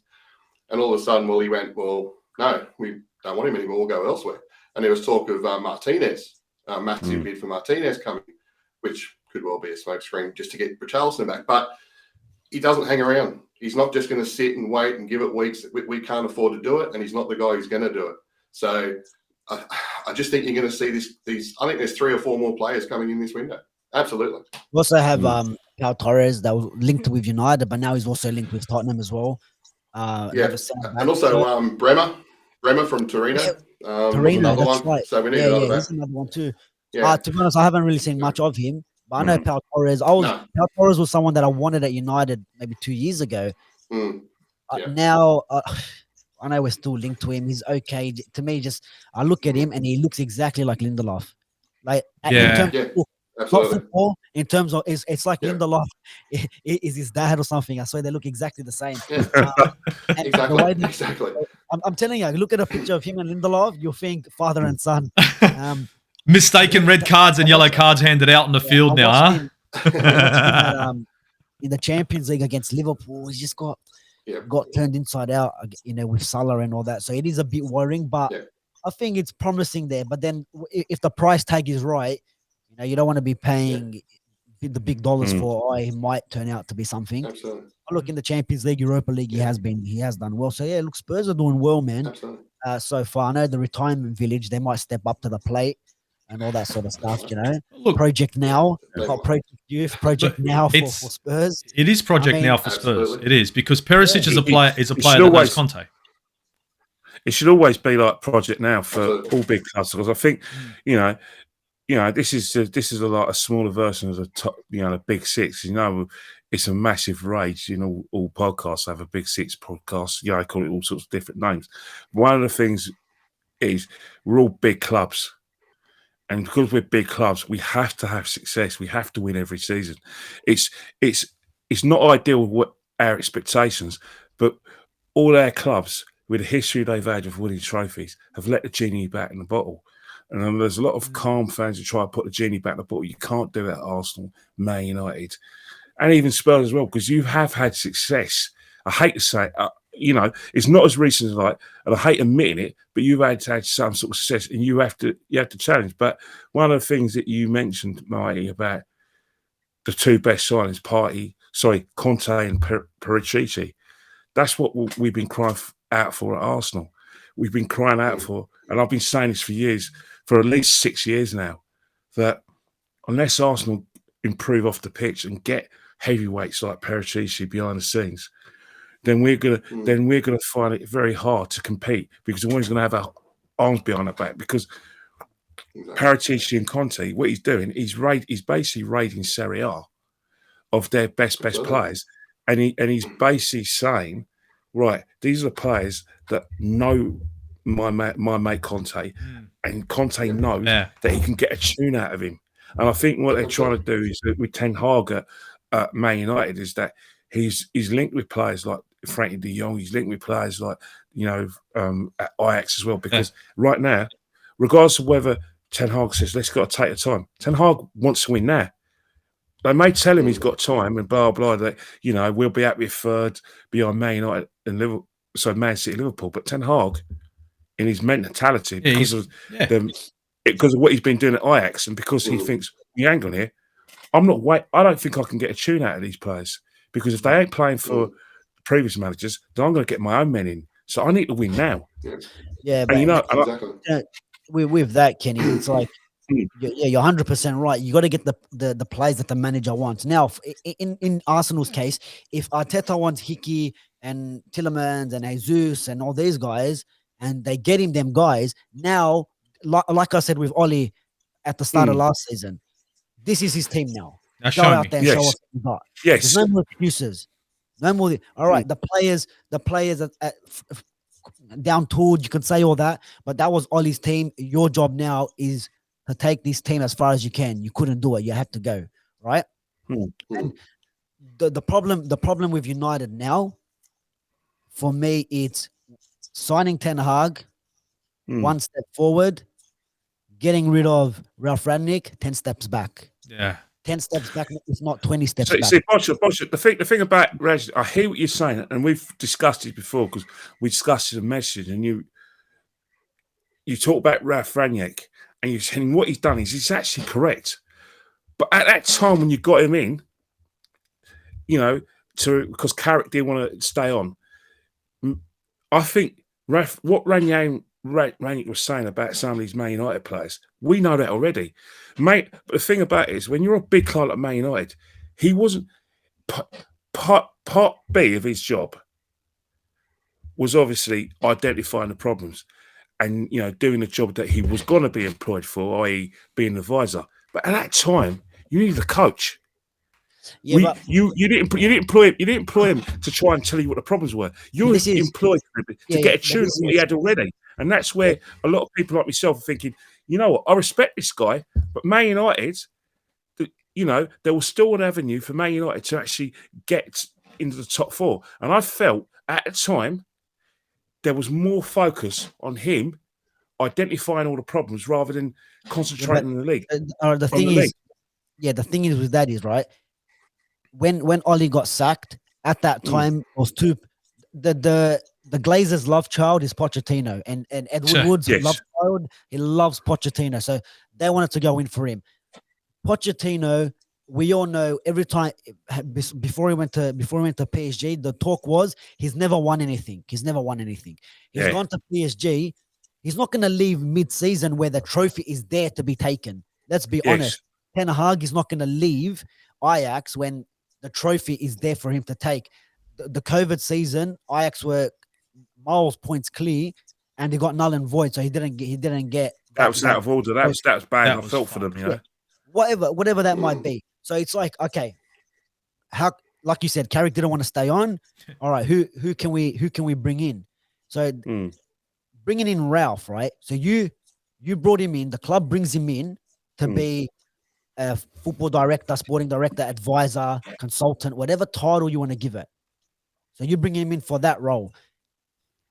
And all of a sudden, he went, well, no, we don't want him anymore. We'll go elsewhere. And there was talk of Martinez, a massive bid for Martinez coming, which could well be a smokescreen just to get Richarlison back. But he doesn't hang around. He's not just going to sit and wait and give it weeks. We can't afford to do it, and he's not the guy who's going to do it. So I just think you're going to see these. I think there's 3 or 4 more players coming in this window. Absolutely. We also have Pau Torres that was linked with United, but now he's also linked with Tottenham as well. And also Bremer from Torino. Torino, that's one. right. So we need another back. He's another one too. Yeah. To be honest, I haven't really seen much of him, but I know Pau Torres. Pau Torres was someone that I wanted at United maybe 2 years ago. Now, I know we're still linked to him. He's okay. To me, I look at him and he looks exactly like Lindelof. Like in terms of, not football, in terms of it's like Lindelof is his dad or something. I swear they look exactly the same. Exactly. I'm telling you, look at a picture of him and Lindelof, you'll think father and son. Mistaken red cards and yellow cards handed out on the field now, huh? In the Champions League against Liverpool, he's just got turned inside out, with Salah and all that. So it is a bit worrying, but I think it's promising there. But then if the price tag is right, you don't want to be paying the big dollars for, he might turn out to be something. Absolutely. Look, in the Champions League, Europa League, he has done well. So look, Spurs are doing well, man. Absolutely. So far, I know the retirement village, they might step up to the plate and all that sort of stuff, Look, Project Now, not Project Youth, Project Now for Spurs. It is Project Now for Spurs. It is, because Perisic is a player that knows Conte. It should always be like Project Now for all big clubs, because I think, this is like a smaller version of the top, the Big Six. It's a massive rage. All podcasts have a Big Six podcast. I call it all sorts of different names. One of the things is we're all big clubs. And because we're big clubs, we have to have success. We have to win every season. It's not ideal with our expectations, but all our clubs, with the history they've had of winning trophies, have let the genie back in the bottle. And there's a lot of calm fans who try to put the genie back in the bottle. You can't do that at Arsenal, Man United, and even Spurs as well, because you have had success. I hate to say it, it's not as recent as and I hate admitting it, but you've had some sort of success, and you have to challenge. But one of the things that you mentioned, Marty, about the 2 best signings, Conte and Perisic, that's what we've been crying out for at Arsenal. We've been crying out for, and I've been saying this for at least 6 years now, that unless Arsenal improve off the pitch and get heavyweights like Perisic behind the scenes, then we're gonna find it very hard to compete because we're always gonna have our arms behind our back because Perisic and Conte, what he's doing, he's basically raiding Serie A of their best players, and he's basically saying, right, these are the players that know my mate Conte, and Conte knows that he can get a tune out of him. And I think what they're trying to do is with Ten Hag at Man United is that he's linked with players like Frankie de Jong. He's linked with players like at Ajax as well. Because right now, regardless of whether Ten Hag says let's got to take the time, Ten Hag wants to win now. They may tell him he's got time and blah blah. That we'll be happy with third behind Man United and Liverpool, so Man City, Liverpool. But Ten Hag, in his mentality, because of what he's been doing at Ajax, and because he thinks, hang on here, I don't think I can get a tune out of these players because if they ain't playing for previous managers, then I'm going to get my own men in. So I need to win now. Yeah, exactly. With that, Kenny, it's like, you're 100% right. You got to get the players that the manager wants. Now, in Arsenal's case, if Arteta wants Hickey and Tielemens and Jesus and all these guys, and they get him them guys, now, like I said with Ollie at the start of last season, this is his team now. Go out there and show us what you got. Yes. There's no more excuses. No more. All right, the players at down tools, you can say all that, but that was Ollie's team. Your job now is to take this team as far as you can. You couldn't do it. You had to go, right? And the problem with United now, for me, it's signing Ten Hag, 1 step forward, getting rid of Ralph Rangnick, 10 steps back. Yeah. 10 steps back, if not 20 steps back. See, Bosher, the thing about Reg, I hear what you're saying, and we've discussed it before because we discussed it in a message, and you talk about Ralph Rangnick, and you're saying what he's done is he's actually correct. But at that time when you got him in, because Carrick didn't want to stay on, I think what Rangnick was saying about some of these Man United players, we know that already, mate. But the thing about it is, when you're a big club like Man United, he wasn't part B of his job was obviously identifying the problems and doing the job that he was going to be employed for, i.e., being an advisor. But at that time, you needed a coach. Yeah, you didn't employ him to try and tell you what the problems were. You were employed to get a tune of what he had already. And that's where a lot of people like myself are thinking, you know what, I respect this guy, but Man United, there was still an avenue for Man United to actually get into the top four. And I felt at the time there was more focus on him identifying all the problems rather than concentrating on the league. The thing is with that is, right, when Ollie got sacked at that time was the Glazers' love child is Pochettino, and Edward Wood's love child, he loves Pochettino, so they wanted to go in for him. Pochettino, we all know every time before he went to PSG, the talk was he's never won anything. He's gone to PSG. He's not going to leave mid-season where the trophy is there to be taken. Let's be honest. Ten Hag is not going to leave Ajax when the trophy is there for him to take. The COVID season, Ajax were miles points clear, and they got null and void, so he didn't get. That was out of order. That was bad. I felt for them, Whatever that might be. So it's like, okay, how, like you said, Carrick didn't want to stay on. All right, who can we bring in? So bringing in Ralph, right? So you brought him in. The club brings him in to be a football director, sporting director, advisor, consultant, whatever title you want to give it. So you bring him in for that role.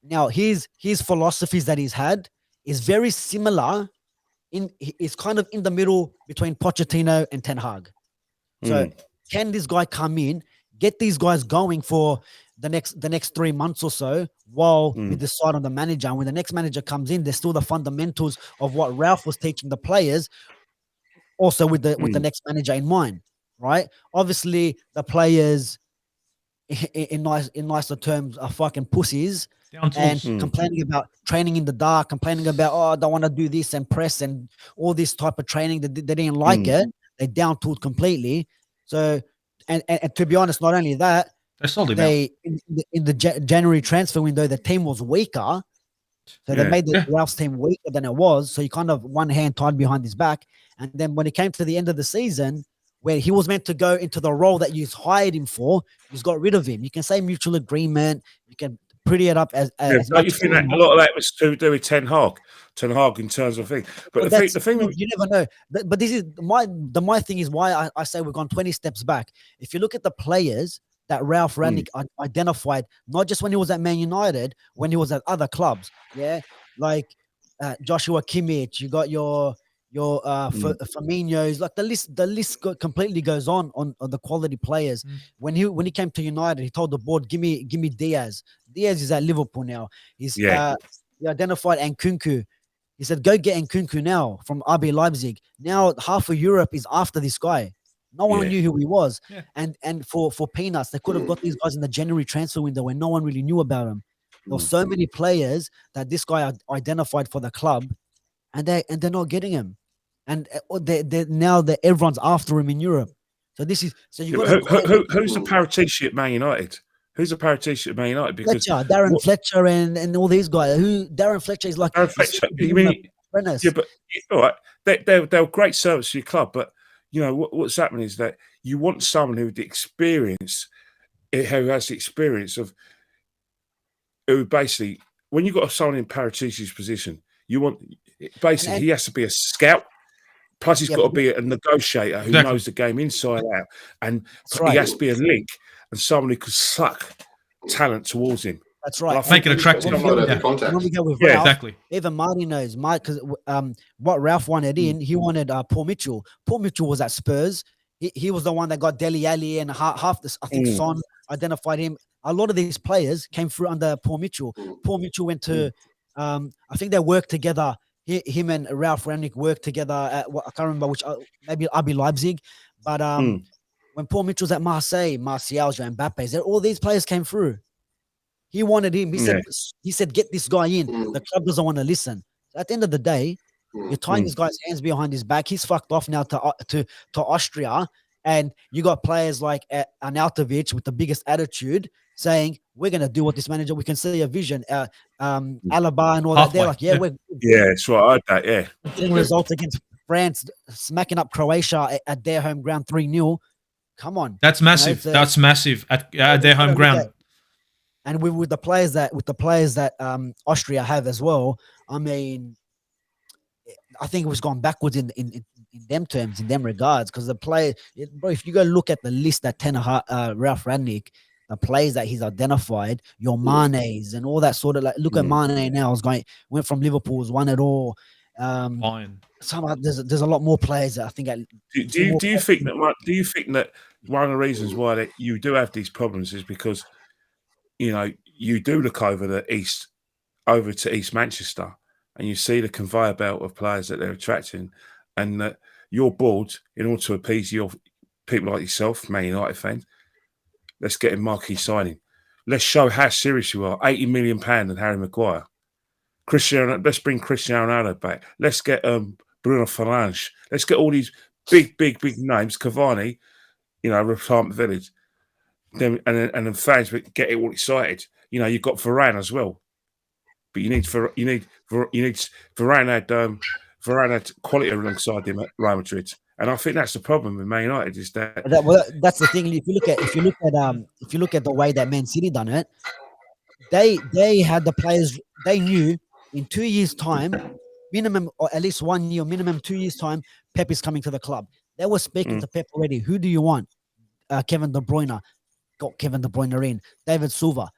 Now, his philosophies that he's had is very similar. It's kind of in the middle between Pochettino and Ten Hag. So can this guy come in, get these guys going for the next 3 months or so while we decide on the manager? And when the next manager comes in, there's still the fundamentals of what Ralph was teaching the players, also with the next manager in mind, right? Obviously, the players in nicer terms are fucking pussies and complaining about training in the dark, complaining about, I don't want to do this and press and all this type of training. They didn't like it. They down-tooled completely. So, and to be honest, not only that, They sold him out. In the January transfer window, the team was weaker. So they made the Ralph's team weaker than it was. So he kind of one hand tied behind his back. And then when it came to the end of the season, where he was meant to go into the role that you hired him for, you just got rid of him. You can say mutual agreement. You can pretty it up as don't you think that a lot of that was to do with Ten Hag in terms of thing? But the thing you never know. But this is my thing is why I say we've gone 20 steps back. If you look at the players that Ralph Rangnick identified, not just when he was at Man United, when he was at other clubs, like Joshua Kimmich, you got your Firmino's, like the list completely goes on the quality players. When he came to United, he told the board, give me Diaz. Diaz is at Liverpool now. He identified Nkunku. He said, go get Nkunku now from RB Leipzig. Now half of Europe is after this guy. No one knew who he was. Yeah. And for peanuts, they could have got these guys in the January transfer window when no one really knew about him. There were so many players that this guy identified for the club, and they're not getting him. And now everyone's after him in Europe. So this is who's the Paratici at Man United? Who's the Paratici at Man United? Because Darren Fletcher and all these guys. Darren Fletcher is like Darren Fletcher. You mean but all right, they're great service to your club, but you know what's happening is that you want someone who has the experience of who basically when you got someone in Paratici's position, you want basically he has to be a scout. Plus, he's got to be a negotiator who knows the game inside out, and he has to be a link and someone who could suck talent towards him. That's right. Make it attractive. When we go with Ralph, exactly. Even Marty knows, because what Ralph wanted he wanted Paul Mitchell. Paul Mitchell was at Spurs. He was the one that got Dele Alli and half this. I think Son identified him. A lot of these players came through under Paul Mitchell. Paul Mitchell went to, I think they worked together. Him and Ralph Rangnick worked together at I can't remember which, maybe RB Leipzig. But when Paul Mitchell was at Marseille, Martial, Mbappe, all these players came through. He wanted him. He said, get this guy in. The club doesn't want to listen. At the end of the day, you're tying this guy's hands behind his back. He's fucked off now to Austria. And you got players like Arnautovic with the biggest attitude saying, we're going to do what this manager, we can see a vision. Alaba and all that. They're like, that's right. I heard that, getting results against France, smacking up Croatia at their home ground 3-0. Come on. That's massive. That's massive at their home ground. And with the players that Austria have as well, I mean, I think it was gone backwards in them terms, in them regards, because the player, bro, if you go look at the list that Ralph Rangnick, the players that he's identified, your Manes and all that sort of, like, look at Mane now, went from Liverpool, was won it all. Fine. There's a lot more players that I think. Do you think that one of the reasons why you do have these problems is because, you know, you do look over to East Manchester and you see the conveyor belt of players that they're attracting, and that your board, in order to appease your people like yourself, Man United fans, let's get a marquee signing. Let's show how serious you are. £80 million and Harry Maguire. Let's bring Cristiano Ronaldo back. Let's get Bruno Fernandes. Let's get all these big names. Cavani, you know, retirement village. Then and fans get it all excited. You know, you've got Varane as well, but you need Varane had quality alongside him at Real Madrid, and I think that's the problem with Man United is that. That's the thing. If you look at the way that Man City done it, they had the players. They knew in 2 years' time, minimum, or at least 1 year, minimum 2 years' time, Pep is coming to the club. They were speaking to Pep already. Who do you want? Kevin De Bruyne. Got Kevin De Bruyne in. David Silva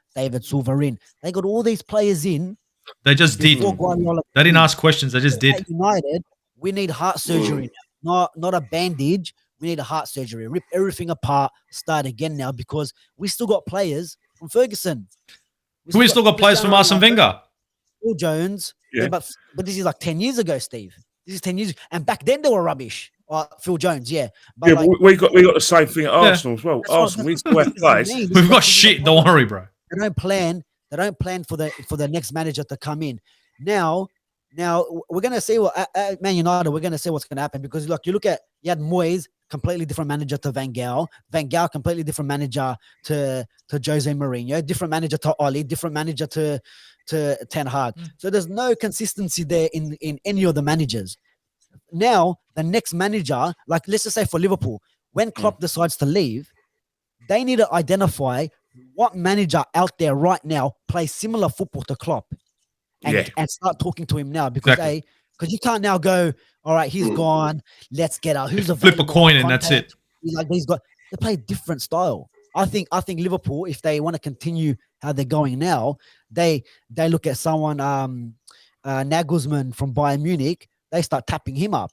in. They got all these players in. They just did. They didn't ask questions. They just did. United, we need heart surgery now. Not a bandage. We need a heart surgery. Rip everything apart. Start again now, because we still got players from Ferguson. We still got players from Arsene Wenger. Phil Jones. Yeah. But this is like 10 years ago, Steve. This is 10 years. And back then they were rubbish. Phil Jones, But we got the same thing at Arsenal as well. Arsenal, we still have players. We've got shit. Don't worry, bro. They don't plan for the next manager to come in. Now we're gonna see what at Man United. We're gonna see what's gonna happen, because you had Moyes completely different manager to Van Gaal. Van Gaal, completely different manager to Jose Mourinho. Different manager to Oli. Different manager to Ten Hag. So there's no consistency there in any of the managers. Now, the next manager, like let's just say for Liverpool, when Klopp decides to leave, they need to identify what manager out there right now plays similar football to Klopp and start talking to him now because you can't now go, all right, he's gone. Let's get out. Who's available? Flip a coin and that's it. Like they play a different style. I think Liverpool, if they want to continue how they're going now, they look at someone Nagelsmann from Bayern Munich. They start tapping him up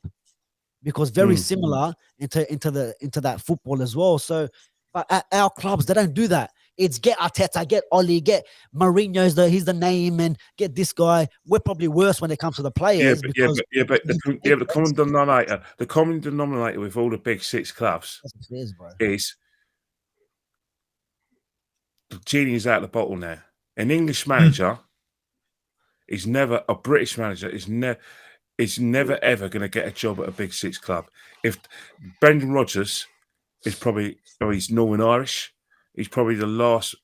because very similar into that football as well. So, but at our clubs, they don't do that. It's get Arteta, get Oli, get Mourinho's he's the name, and get this guy. We're probably worse when it comes to the players. But the common denominator with all the big six clubs is the genie is out of the bottle now. An English manager is never a British manager is never ever going to get a job at a big six club. If Brendan Rodgers is probably, he's Northern Irish, he's probably the last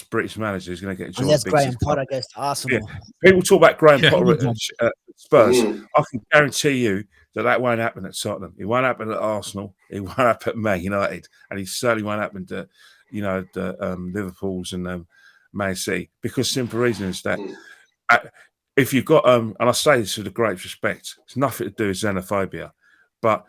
British manager who's going to get a job. Unless at a big Graham six club. Potter goes to Arsenal. Yeah. People talk about Graham Potter at Spurs. I can guarantee you that won't happen at Tottenham. It won't happen at Arsenal. It won't happen at Man United, and it certainly won't happen to the Liverpool's and Man City, because simple reason is that. If you've got, and I say this with the greatest respect, it's nothing to do with xenophobia, but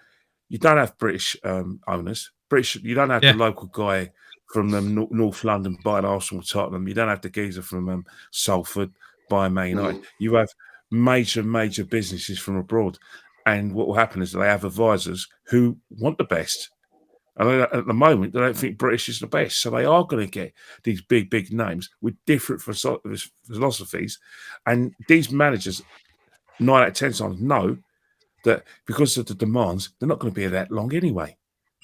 you don't have British owners. You don't have the local guy from North London buying Arsenal, Tottenham. You don't have the geezer from Salford buying Man United. You have major businesses from abroad, and what will happen is they have advisors who want the best. And at the moment, they don't think British is the best. So they are going to get these big names with different philosophies. And these managers, 9 out of 10 times, know that because of the demands, they're not going to be here that long anyway.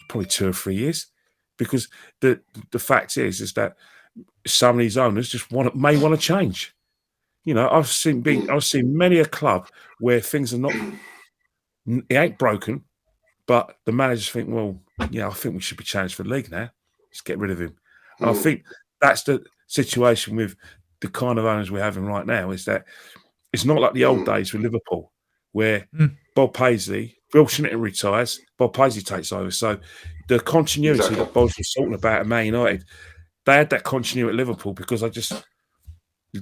Probably 2 or 3 years. Because the fact is that some of these owners just may want to change. I've seen many a club where things are not, it ain't broken, but the managers think, well, I think we should be challenged for the league now. Let's get rid of him. And I think that's the situation with the kind of owners we're having right now, is that it's not like the old days with Liverpool, where Bob Paisley, Bill Schneider retires, Bob Paisley takes over. So the continuity that Bob was talking about at Man United, they had that continuity at Liverpool because I just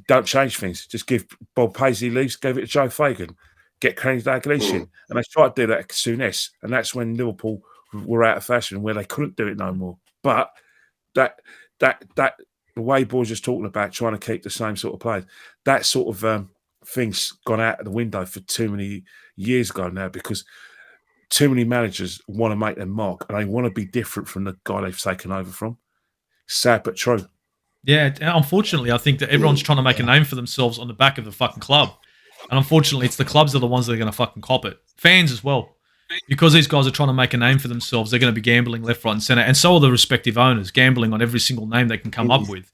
don't change things. Just give Bob Paisley leaves, gave it to Joe Fagan, get Craig Dalglish in. And they tried to do that at Souness. And that's when Liverpool were out of fashion, where they couldn't do it no more. But that the way boys just talking about trying to keep the same sort of players, that sort of thing's gone out of the window for too many years ago now, because too many managers want to make their mark and they want to be different from the guy they've taken over from. Sad but true. Yeah, unfortunately, I think that everyone's trying to make a name for themselves on the back of the fucking club. And unfortunately, it's the clubs that are the ones that are going to fucking cop it. Fans as well. Because these guys are trying to make a name for themselves, they're going to be gambling left, right, and centre, and so are the respective owners, gambling on every single name they can come up with.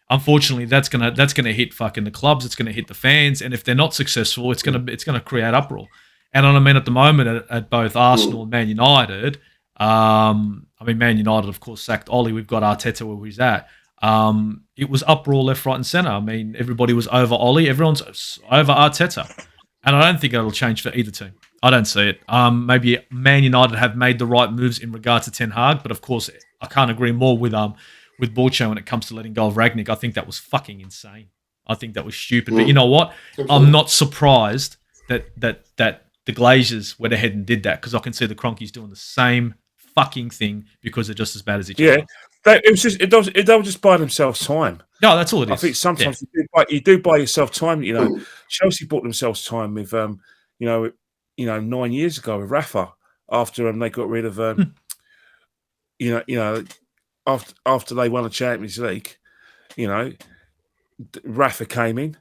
Unfortunately, that's gonna hit fucking the clubs. It's gonna hit the fans, and if they're not successful, it's gonna create uproar. And I mean, at the moment, at both Arsenal and Man United, Man United, of course, sacked Oli. We've got Arteta where he's at. It was uproar left, right, and centre. I mean, everybody was over Oli. Everyone's over Arteta, and I don't think it'll change for either team. I don't see it. Maybe Man United have made the right moves in regard to Ten Hag, but of course, I can't agree more with Borcho when it comes to letting go of Rangnick. I think that was fucking insane. I think that was stupid. But you know what? I'm not surprised that the Glazers went ahead and did that, because I can see the Cronkies doing the same fucking thing because they're just as bad as each other. They'll just buy themselves time. No, that's all it is. I think sometimes you do buy yourself time. Chelsea bought themselves time with 9 years ago with Rafa, after they got rid of after they won the Champions League, Rafa came in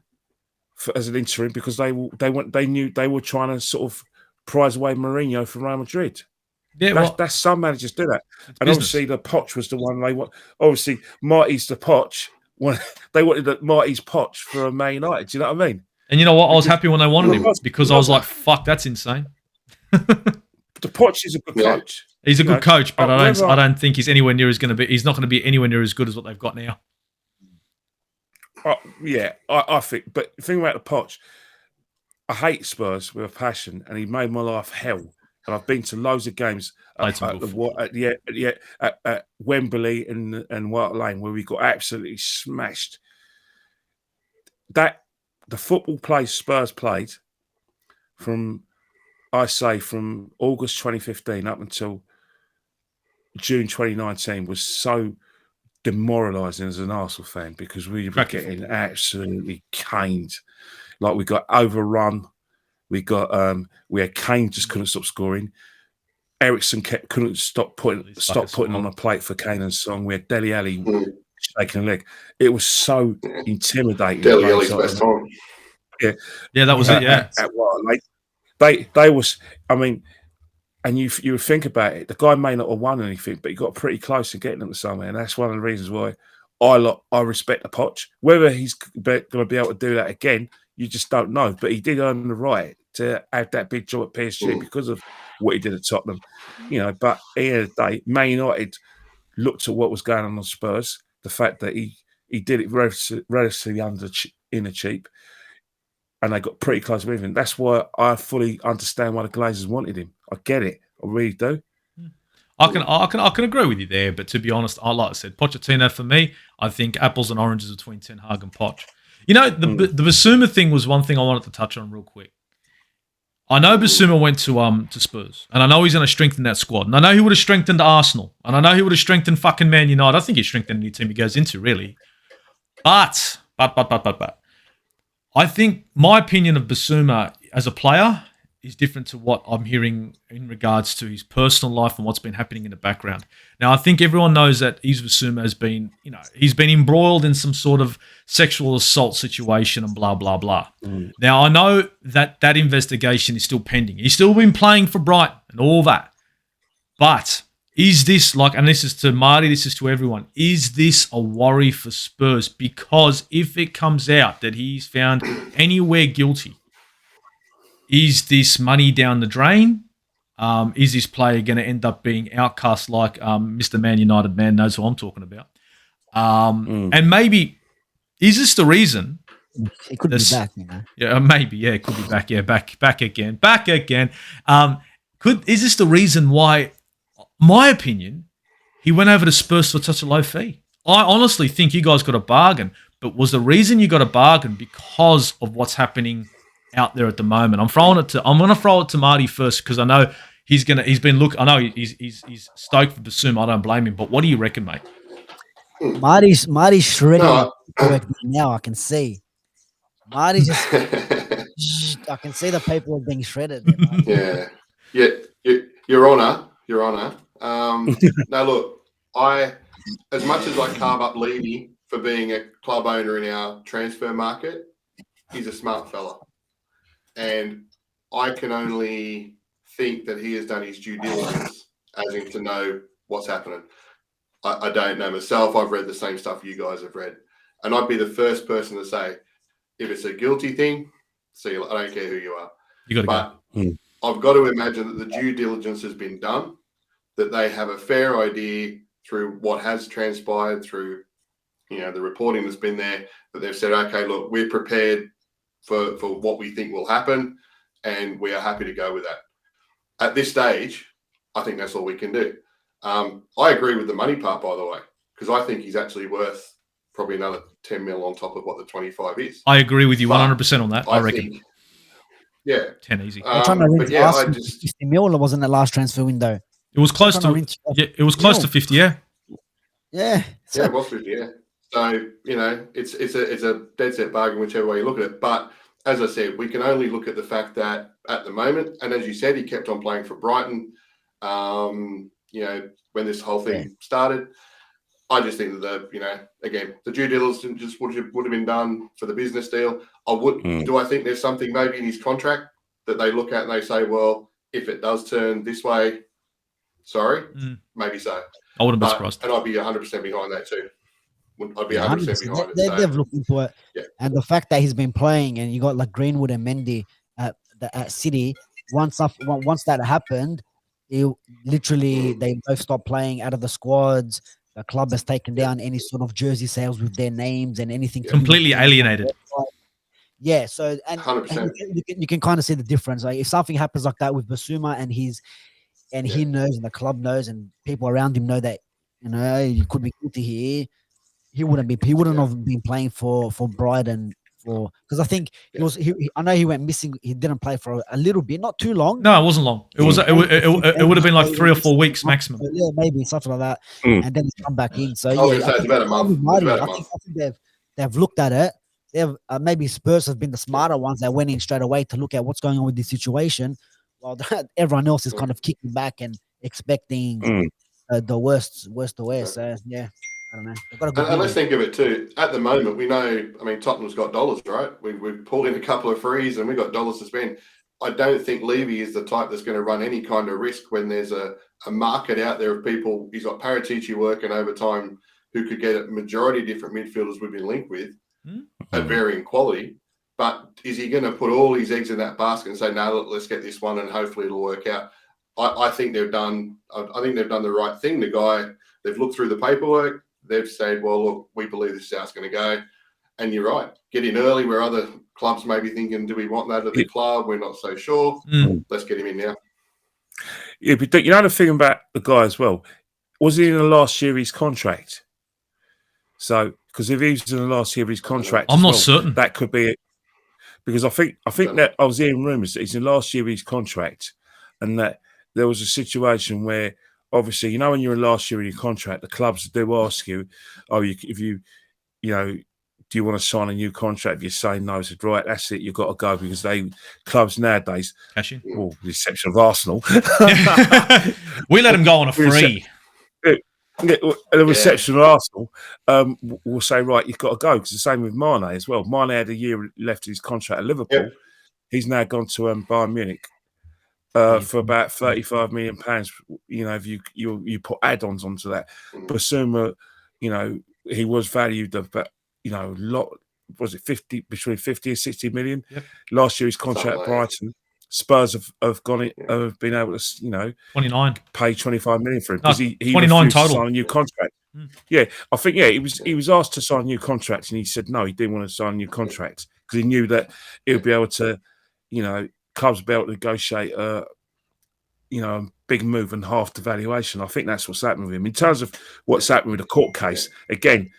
as an interim because they knew they were trying to sort of prize away Mourinho from Real Madrid. Yeah, that's some managers do that, and obviously the Poch was the one they want. Obviously, Marty's the Poch. They wanted Marty's Poch for Man United. Do you know what I mean? And you know what? I was happy when they wanted him, because I was like, "Fuck, that's insane." Poch is a good coach. He's a good coach, but I don't think he's anywhere near as going to be. He's not going to be anywhere near as good as what they've got now. I think. But the thing about the Poch, I hate Spurs with a passion, and he made my life hell. And I've been to loads of games at Wembley and White Lane where we got absolutely smashed. That the football Spurs played from August 2015 up until June 2019 was so demoralising as an Arsenal fan because we were getting absolutely caned. Like we got overrun. We had Kane just couldn't stop scoring. Ericsson couldn't stop putting on a plate for Kane and Song. We had Dele Alli shaking a leg. It was so intimidating. Dele Alli's best time. Yeah, that was it. Yeah, they was. I mean, and you would think about it. The guy may not have won anything, but he got pretty close to getting them somewhere, and that's one of the reasons why I respect the Poch. Whether he's going to be able to do that again, you just don't know. But he did earn the right to have that big job at PSG because of what he did at Tottenham. But at the end of the day, Man United looked at what was going on Spurs, the fact that he did it relatively in the cheap, and they got pretty close with him. That's why I fully understand why the Glazers wanted him. I get it. I really do. I can agree with you there, but to be honest, like I said, Pochettino for me, I think apples and oranges between Ten Hag and Poch. The Bissouma thing was one thing I wanted to touch on real quick. I know Bissouma went to Spurs, and I know he's going to strengthen that squad, and I know he would have strengthened Arsenal, and I know he would have strengthened fucking Man United. I think he's strengthened any team he goes into, really. But. I think my opinion of Bissouma as a player is different to what I'm hearing in regards to his personal life and what's been happening in the background. Now, I think everyone knows that Ivan Bissouma has been, he's been embroiled in some sort of sexual assault situation and blah, blah, blah. Now, I know that investigation is still pending. He's still been playing for Brighton and all that. But is this and this is to Marty, this is to everyone, is this a worry for Spurs? Because if it comes out that he's found anywhere guilty, is this money down the drain? Is this player going to end up being outcast like Mr. Man United man knows who I'm talking about? And maybe, is this the reason? It could be back, Yeah, maybe. Yeah, it could be back. Yeah, back again. Is this the reason why, my opinion, he went over to Spurs for such a low fee? I honestly think you guys got a bargain, but was the reason you got a bargain because of what's happening out there at the moment? I'm going to throw it to Marty first because I know he's stoked for Bissouma. I don't blame him. But what do you reckon, mate? Marty's shredding now. I can see. Marty's just. I can see the paperwork being shredded. Yeah. Your Honour. Now look, as much as I carve up Levy for being a club owner in our transfer market, he's a smart fella. And I can only think that he has done his due diligence as in to know what's happening. I don't know myself. I've read the same stuff you guys have read. And I'd be the first person to say, if it's a guilty thing, I don't care who you are. You got to go. I've got to imagine that the due diligence has been done, that they have a fair idea through what has transpired, through the reporting that's been there, that they've said, okay, look, we're prepared for what we think will happen, and we are happy to go with that. At this stage, I think that's all we can do. I agree with the money part, by the way, because I think he's actually worth probably another 10 mil on top of what the 25 is. I agree with you 100% on that. I reckon. 10 easy. I'm trying to rent Arsenal 50 mil, or wasn't the last transfer window? It was close to 50, yeah. Yeah. It was 50, yeah. So, it's a dead set bargain whichever way you look at it. But as I said, we can only look at the fact that at the moment, and as you said, he kept on playing for Brighton, when this whole thing started. I just think that the due diligence just would have been done for the business deal. Do I think there's something maybe in his contract that they look at and they say, well, if it does turn this way, sorry, maybe so. I wouldn't be surprised. And I'd be 100% behind that too. I'd be 100% behind it. They've looked into it. Yeah. And the fact that he's been playing and you got like Greenwood and Mendy at City, once that happened, literally they both stopped playing out of the squads. The club has taken down any sort of jersey sales with their names and anything. Completely alienated. Yeah, so and 100%. you can kind of see the difference. Like if something happens like that with Bissouma and he knows and the club knows and people around him know that you could be guilty here, he wouldn't have been playing for Brighton because I think I know he went missing. He didn't play for a little bit, not too long. No, it wasn't long. It would have been like 3 or 4 weeks maximum. Yeah, maybe something like that. And then he's come back in. So it's about a month. I think they've looked at it. They've maybe Spurs have been the smarter ones that went in straight away to look at what's going on with this situation, while everyone else is kind of kicking back and expecting the worst to wear. So yeah. I don't know. And let's think of it too. At the moment, we know. I mean, Tottenham's got dollars, right? We've pulled in a couple of frees, and we've got dollars to spend. I don't think Levy is the type that's going to run any kind of risk when there's a market out there of people. He's got Perisic working overtime, who could get a majority of different midfielders we've been linked with at varying quality. But is he going to put all his eggs in that basket and say, "No, let's get this one, and hopefully it'll work out"? I think they've done. I think they've done the right thing. They've looked through the paperwork. They've said, well, look, we believe this is how it's going to go. And you're right. Get in early where other clubs may be thinking, do we want that at the club? We're not so sure. Let's get him in now. Yeah, but you know the thing about the guy as well, was he in the last year of his contract? So, because if he was in the last year of his contract, I'm not certain. That could be it. Because I think that I was hearing rumours that he's in the last year of his contract and that there was a situation where obviously, when you're in last year of your contract, the clubs do ask you, do you want to sign a new contract? If you say no, it's right, that's it, you've got to go, because clubs nowadays, the exception of Arsenal, we let them go on a free. The reception of Arsenal will say, right, you've got to go, because the same with Mane as well. Mane had a year left of his contract at Liverpool. Yeah. He's now gone to Bayern Munich. For about £35 million, if you put add-ons onto that. Bissouma, he was valued about, a lot. Was it between 50 and 60 million? Yep. Last year his contract at Brighton, Spurs have been able to, 29, pay 25 million for him because he 29 total. To sign a new contract. Yeah, I think he was asked to sign a new contract and he said no, he didn't want to sign a new contract because he knew that he would be able to, clubs be able to negotiate a big move and half the valuation. I think that's what's happening with him. In terms of what's happening with the court case, again,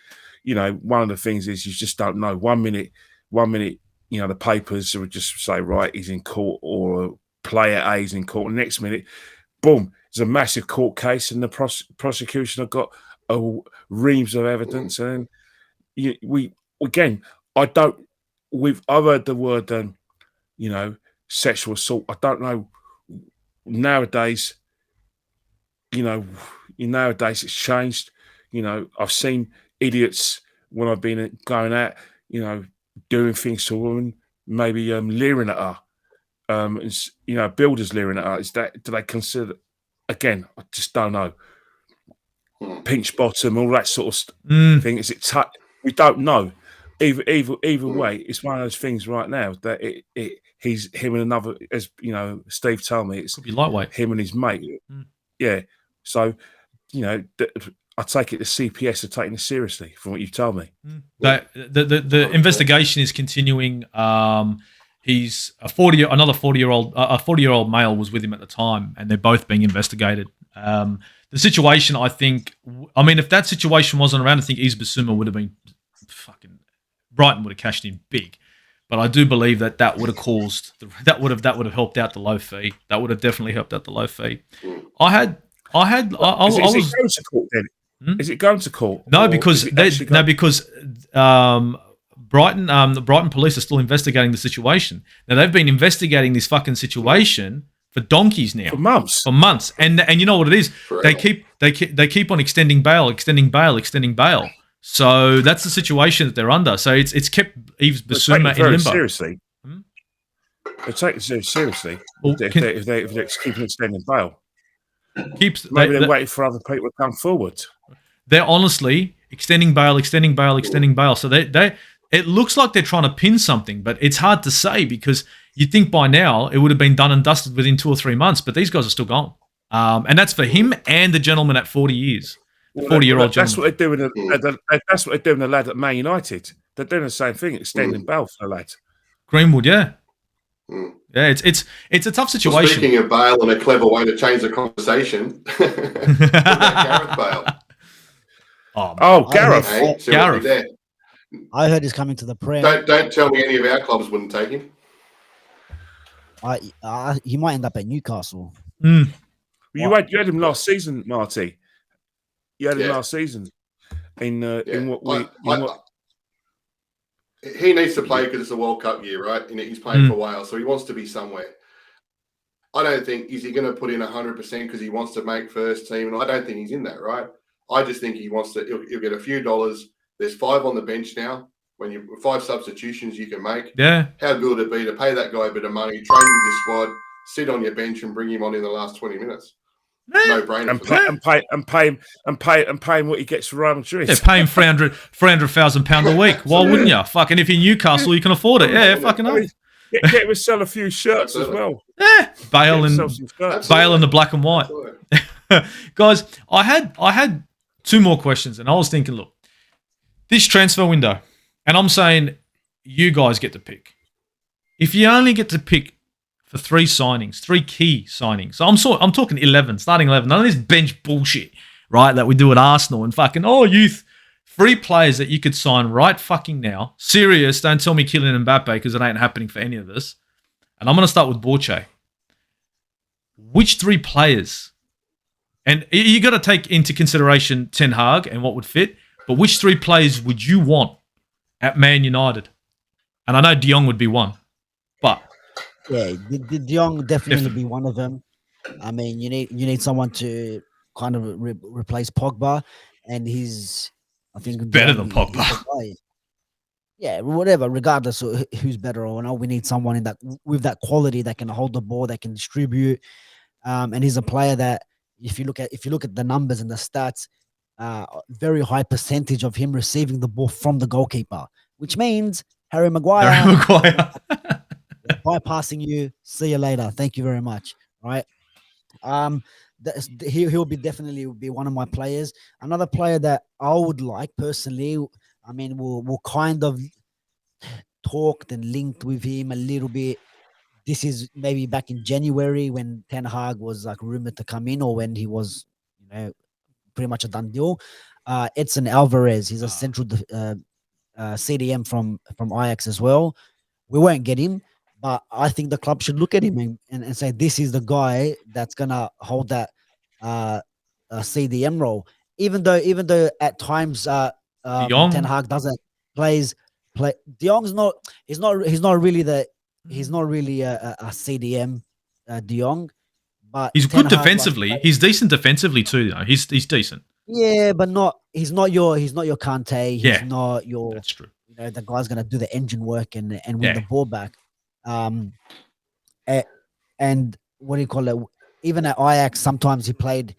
one of the things is you just don't know. One minute, the papers would just say, right, he's in court, or player A is in court. The next minute, boom, there's a massive court case and the prosecution have got reams of evidence. And I've heard the word, sexual assault. I don't know. Nowadays it's changed. I've seen idiots when I've been going out, doing things to a woman, maybe leering at her. Builders leering at her. Do they consider? Again, I just don't know. Pinch bottom, all that sort of thing. Is it? We don't know. Either way, it's one of those things right now that he's him and another, as Steve told me, it's could be lightweight. Him and his mate. Yeah. So, I take it the CPS are taking it seriously from what you've told me. The investigation is continuing. He's another 40-year-old male was with him at the time, and they're both being investigated. The situation, if that situation wasn't around, I think Bissouma would have been Brighton would have cashed in big. But I do believe that would have caused that would have helped out the low fee. That would have definitely helped out the low fee. Is it going to court then? Is it going to court? No, because Brighton, the Brighton police are still investigating the situation. Now they've been investigating this fucking situation for donkeys now, for months, and you know what it is? They keep on extending bail. So that's the situation that they're under. So it's kept Yves Bissouma in limbo. Seriously, they take it seriously. Well, if they're keeping extending bail, maybe they're waiting for other people to come forward. They're honestly extending bail. So it looks like they're trying to pin something, but it's hard to say because you'd think by now it would have been done and dusted within 2 or 3 months. But these guys are still gone. And that's for him and the gentleman at 40 years. The 40-year-old That's gentleman. what they're doing. That's what they're doing. The lad at Man United. They're doing the same thing, extending bail for the lad. Greenwood, yeah. Mm. Yeah, it's a tough Well, situation. speaking of Bale and a clever way to change the conversation, what about Gareth Bale? Gareth. Hey, Gareth. There. I heard he's coming to the Prem. Don't tell me any of our clubs wouldn't take him. He might end up at Newcastle. You had him last season, Marty. You had him last season. In what he needs to play because it's a World Cup year, right? And he's playing for Wales, so he wants to be somewhere. I don't think is he going to put in 100% because he wants to make first team, and I don't think he's in that, right? I just think he wants to. He'll get a few dollars. There's 5 on the bench now. When you 5 substitutions you can make. Yeah. How good would it be to pay that guy a bit of money, train with your squad, sit on your bench, and bring him on in the last 20 minutes? No brainer. And pay him what he gets for Real Madrid. Yeah, pay him £300,000 a week. Why wouldn't you? Fucking if you're Newcastle, you can afford it. Yeah, fucking hell. Get him to sell a few shirts as well. Yeah, Bale and the black and white. Guys, I had 2 more questions, and I was thinking, look, this transfer window, and I'm saying you guys get to pick. If you only get to pick for 3 signings, 3 key signings. So I'm talking 11, starting 11. None of this bench bullshit, right, that we do at Arsenal and fucking, youth. 3 players that you could sign right fucking now. Serious, don't tell me Kylian Mbappe because it ain't happening for any of us. And I'm going to start with Borche. Which 3 players? And you got to take into consideration Ten Hag and what would fit, but which 3 players would you want at Man United? And I know De Jong would be one, but... Yeah, De Jong definitely be one of them. I mean, you need someone to kind of replace Pogba, and I think better than Pogba. Yeah, whatever. Regardless of who's better or not, we need someone in that with that quality that can hold the ball, that can distribute. And he's a player that, if you look at the numbers and the stats, very high percentage of him receiving the ball from the goalkeeper, which means Harry Maguire. Bypassing you. See you later. Thank you very much. Right. He'll definitely be one of my players. Another player that I would like personally. I mean, we'll kind of talked and linked with him a little bit. This is maybe back in January when Ten Hag was like rumored to come in, or when he was, pretty much a done deal. Edson Alvarez. He's a central CDM from Ajax as well. We won't get him. But I think the club should look at him and say, this is the guy that's going to hold that CDM role. Even though at times Ten Hag doesn't play. De Jong's he's not really a CDM, De Jong, but he's good defensively. He's decent defensively too, though. He's decent. Yeah, but he's not your Conte. He's not your. That's true. The guy's going to do the engine work and win the ball back. And what do you call it? Even at Ajax, sometimes he plays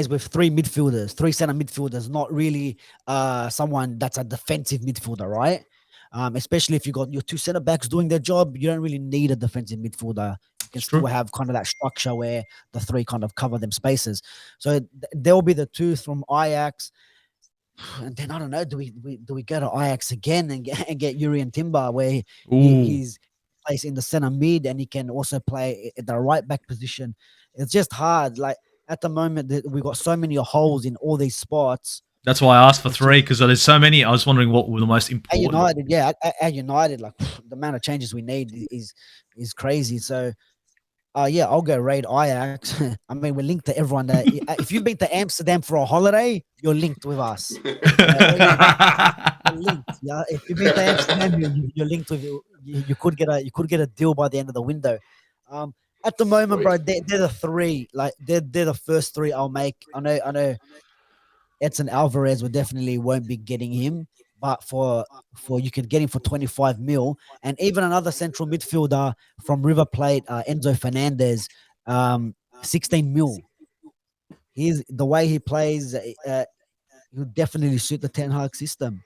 with 3 midfielders, 3 center midfielders, not really someone that's a defensive midfielder, right? Especially if you got your 2 center backs doing their job, you don't really need a defensive midfielder. You can still have kind of that structure where the 3 kind of cover them spaces. So there will be the 2 from Ajax. And then I don't know, do we go to Ajax again and get Yuri and Timber, where he's plays in the center mid and he can also play at the right back position? It's just hard. Like at the moment, we got so many holes in all these spots. That's why I asked for 3, because there's so many. I was wondering what were the most important. At United, like the amount of changes we need is crazy. So. I'll go raid Ajax. I mean, we're linked to everyone. If you've been to Amsterdam for a holiday, you're linked with us. You're linked. Yeah, if you've been to Amsterdam, you're linked with. You could get a deal by the end of the window. At the moment, bro, they're the 3. Like they're the first 3 I'll make. I know. Edson Alvarez won't be getting him. But for you could get him for 25 mil, and even another central midfielder from River Plate, Enzo Fernandez, 16 mil. The way he plays, he'll definitely suit the Ten Hag system.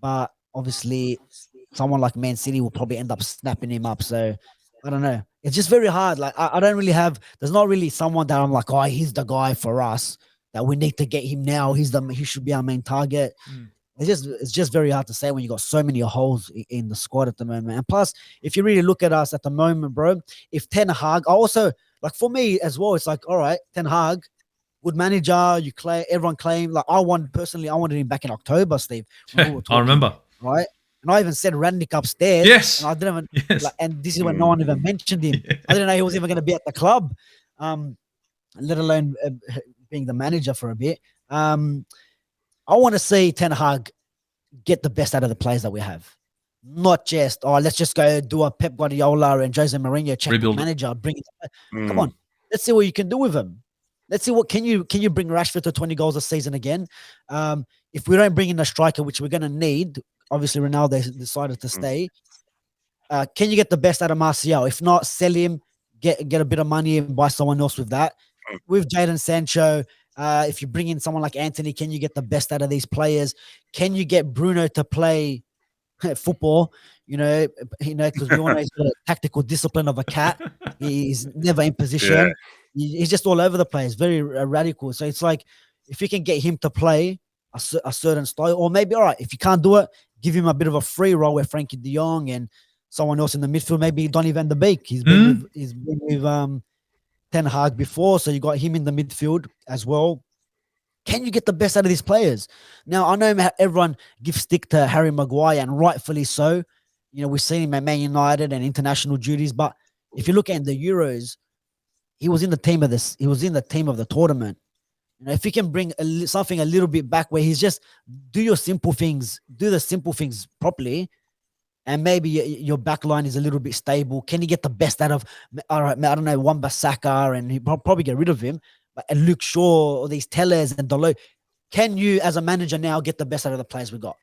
But obviously, someone like Man City will probably end up snapping him up. So I don't know. It's just very hard. Like I don't really have. There's not really someone that I'm like, oh, he's the guy for us that we need to get him now. He should be our main target. It's just very hard to say when you got so many holes in the squad at the moment. And plus, if you really look at us at the moment, bro, if Ten Hag, I also like for me as well. It's like, all right, Ten Hag, good manager. Everyone claimed like I wanted him back in October, Steve. When we were I remember. right? And I even said Rannick upstairs. Yes. And I didn't even, Yes. and this is when no one even mentioned him. Yeah. I didn't know he was even going to be at the club, let alone being the manager for a bit. I want to see Ten Hag get the best out of the players that we have. Not just, let's just go do a Pep Guardiola and Jose Mourinho check the manager, bring it. Come on, let's see what you can do with him. Let's see what can you bring Rashford to 20 goals a season again. If we don't bring in a striker, which we're going to need, obviously Ronaldo decided to stay. Can you get the best out of Martial? If not, sell him, get a bit of money and buy someone else with that. With Jadon Sancho, if you bring in someone like Anthony, can you get the best out of these players? Can you get Bruno to play football? Because we all know he's got a tactical discipline of a cat. He's never in position. Yeah. He's just all over the place, very radical. So it's like if you can get him to play a certain style, or maybe, all right, if you can't do it, give him a bit of a free role with Frankie de Jong and someone else in the midfield, maybe Donny van de Beek. He's been with Ten Hag before, so you got him in the midfield as well. Can you get the best out of these players? Now, I know everyone gives stick to Harry Maguire, and rightfully so. We've seen him at Man United and international duties, but if you look at the Euros, he was in the team of this. He was in the team of the tournament. If you can bring something a little bit back where he's just do the simple things properly, and maybe your back line is a little bit stable. Can you get the best out of, all right, I don't know, Wan-Bissaka, and he'll probably get rid of him, and Luke Shaw, or these Tellers and Delo. Can you, as a manager now, get the best out of the players we got?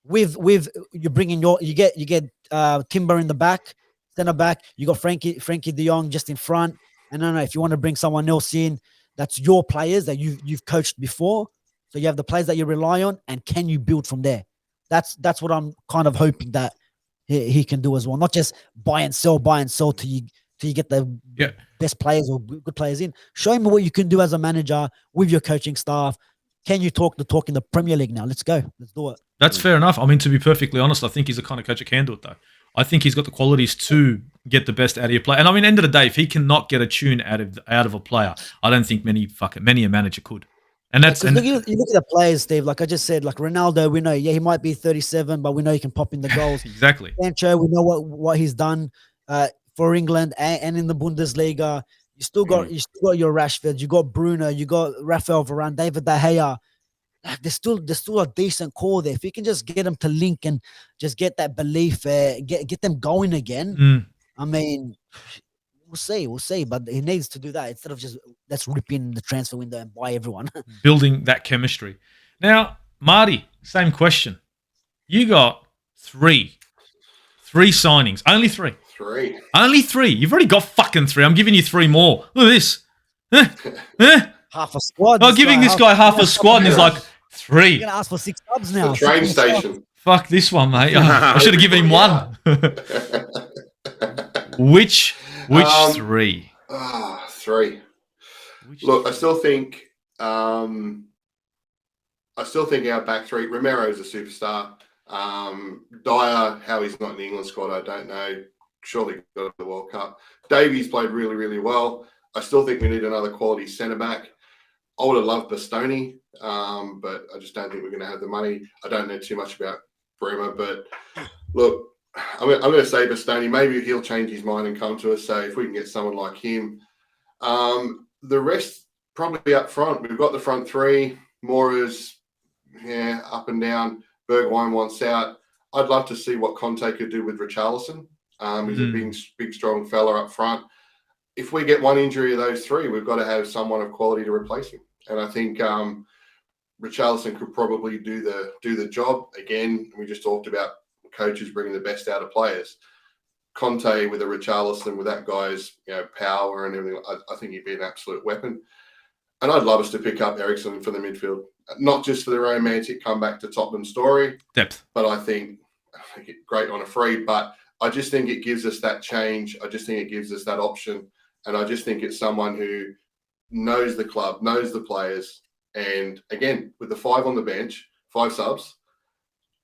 With you bring in you get Timber in the back, center back. You got Frankie de Jong just in front. And I don't know if you want to bring someone else in, that's your players that you've coached before. So you have the players that you rely on, and can you build from there? That's what I'm kind of hoping that he can do as well. Not just buy and sell till you get the best players or good players in. Show me what you can do as a manager with your coaching staff. Can you talk the talk in the Premier League now? Let's go. Let's do it. That's fair enough. I mean, to be perfectly honest, I think he's the kind of coach that can do it, though. I think he's got the qualities to get the best out of your player. And I mean, end of the day, if he cannot get a tune out of a player, I don't think many a manager could. And that's you look at the players, Steve. Like I just said, like Ronaldo, we know, he might be 37, but we know he can pop in the goals. Exactly. Sancho, we know what he's done for England and in the Bundesliga. You still got your Rashford, you got Bruno, you got Rafael Varane, David De Gea. Like there's still a decent core there. If you can just get them to link and just get that belief, get them going again. I mean, we'll see. But he needs to do that instead of just let's rip in the transfer window and buy everyone. Building that chemistry. Now, Marty, same question. You got three signings. Only three. Only three. You've already got fucking three. I'm giving you three more. Look at this. Half a squad. I'm giving this guy half a squad, and he's like, three. You're going to ask for 6 subs now. The train station. Fuck this one, mate. I should have given him one. Which three? Three. Look, I still think our back three. Romero's a superstar. Dyer, how he's not in the England squad, I don't know. Surely got the World Cup. Davies played really, really well. I still think we need another quality centre back. I would have loved Bastoni, but I just don't think we're going to have the money. I don't know too much about Bremer, but look, I'm going to say Bastoni. Maybe he'll change his mind and come to us. So if we can get someone like him, the rest probably up front. We've got the front three. Mora's, up and down. Bergwijn wants out. I'd love to see what Conte could do with Richarlison. He's a big, strong fella up front. If we get one injury of those three, we've got to have someone of quality to replace him. And I think Richarlison could probably do the job. Again, we just talked about coaches bringing the best out of players. Conte with a Richarlison, with that guy's power and everything, I think he'd be an absolute weapon. And I'd love us to pick up Eriksen for the midfield, not just for the romantic comeback to Tottenham story. Depth. But I think great on a free. But I just think it gives us that change. I just think it gives us that option. And I just think it's someone who knows the club, knows the players. And again, with the 5 on the bench, 5 subs,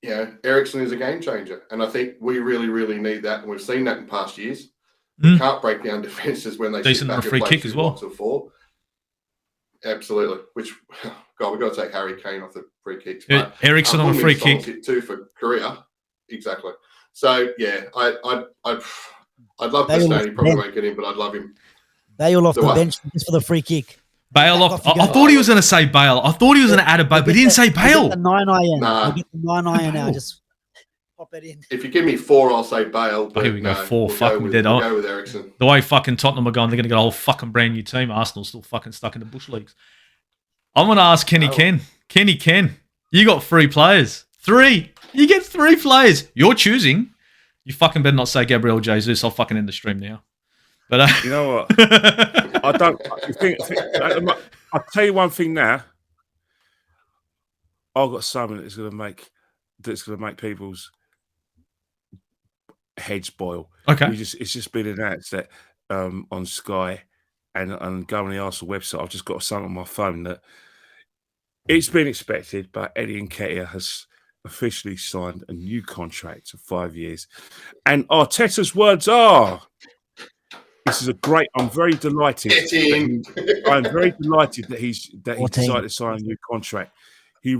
Eriksen is a game changer. And I think we really, really need that. And we've seen that in past years. We can't break down defences when they decent on a free kick as well. Of 4. Absolutely. Which, God, we've got to take Harry Kane off the free kicks. But, Eriksen on a free kick. Too for Korea. Exactly. So, yeah, I'd love to say he probably won't get in, but I'd love him. Bale off the bench just for the free kick. Bale off. I thought he was going to say Bale. I thought he was going to add a Bale, but he didn't say Bale. Get the 9-iron. Nah. Get the 9-iron now. Just pop it in. If you give me 4, I'll say Bale. But here we go. 4. We'll go with Eriksen. The way fucking Tottenham are going, they're going to get a whole fucking brand new team. Arsenal's still fucking stuck in the bush leagues. I'm going to ask Kenny Ken. Kenny Ken, you got 3 players. 3. You get 3 players. You're choosing. You fucking better not say Gabriel Jesus. I'll fucking end the stream now. But you know what? I don't. I'll tell you one thing now. I've got something that's going to make people's heads boil. Okay. It's just been announced that on Sky and go on the Arsenal website. I've just got something on my phone that it's been expected, but Eddie Nketiah has officially signed a new contract of 5 years. And Arteta's words are, this is a great, I'm very delighted. I'm very delighted that he's decided to sign a new contract. He's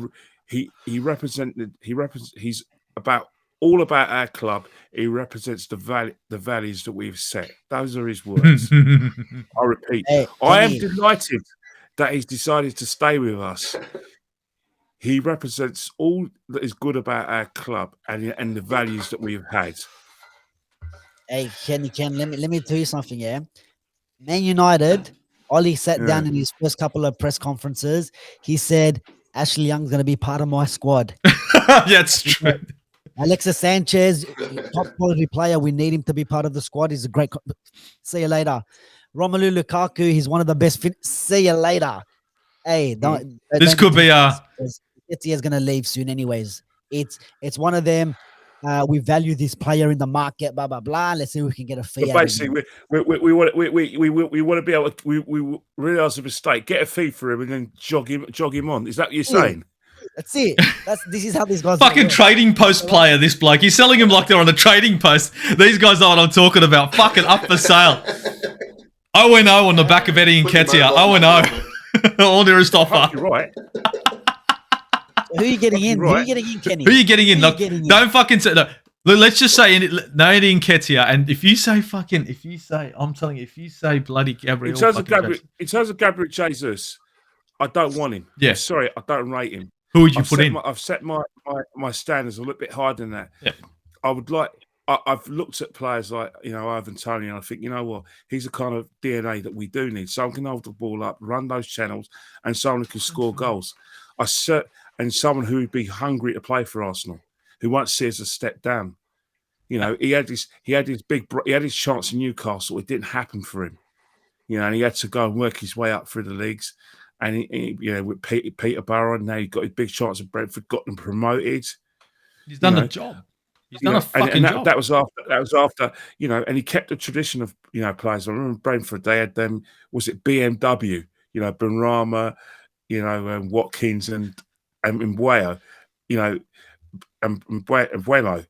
all about our club. He represents the values that we've set. Those are his words. I repeat, I am delighted that he's decided to stay with us. He represents all that is good about our club and the values that we've had. Hey, Ken, let me tell you something, yeah? Man United, Ollie sat down in his first couple of press conferences. He said, Ashley Young's going to be part of my squad. Yeah, it's true. Alexis Sanchez, top quality player. We need him to be part of the squad. He's a great... See you later. Romelu Lukaku, he's one of the best... See you later. Hey, this could be Etier's going to leave soon anyways. It's one of them. We value this player in the market, blah, blah, blah. Let's see if we can get a fee. But basically, we want to be able to... We realise a mistake, get a fee for him and then jog him on. Is that what you're saying? That's it. This is how these guys fucking trading post player, this bloke. He's selling him like they're on a trading post. These guys know what I'm talking about. Fucking up for sale. 0-0 on the back of Eddie Nketiah. 0-0. All nearest offer. You're right. Who are you getting in? Right. Who are you getting in, Kenny? Who are you getting in? Don't fucking say... Look, let's just say no Eddie Nketiah. And if you say, I'm telling you, if you say bloody Gabriel... In terms of Gabriel Jesus, I don't want him. Yeah. I'm sorry, I don't rate him. Who would you put in? I've set my standards a little bit higher than that. Yeah. I would like... I've looked at players like, Ivan Toney, and I think, you know what? He's the kind of DNA that we do need. Someone can hold the ball up, run those channels, and someone who can score goals. And someone who would be hungry to play for Arsenal, who won't see us a step down. He had his chance in Newcastle. It didn't happen for him. And he had to go and work his way up through the leagues. And with Peterborough, now he got his big chance at Brentford, got them promoted. He's done the job. He's done a fucking job. That was after, and he kept the tradition of, players. I remember Brentford, they had them, was it BMW, Benrahma, Watkins and Mbuemo, and Mbuemo.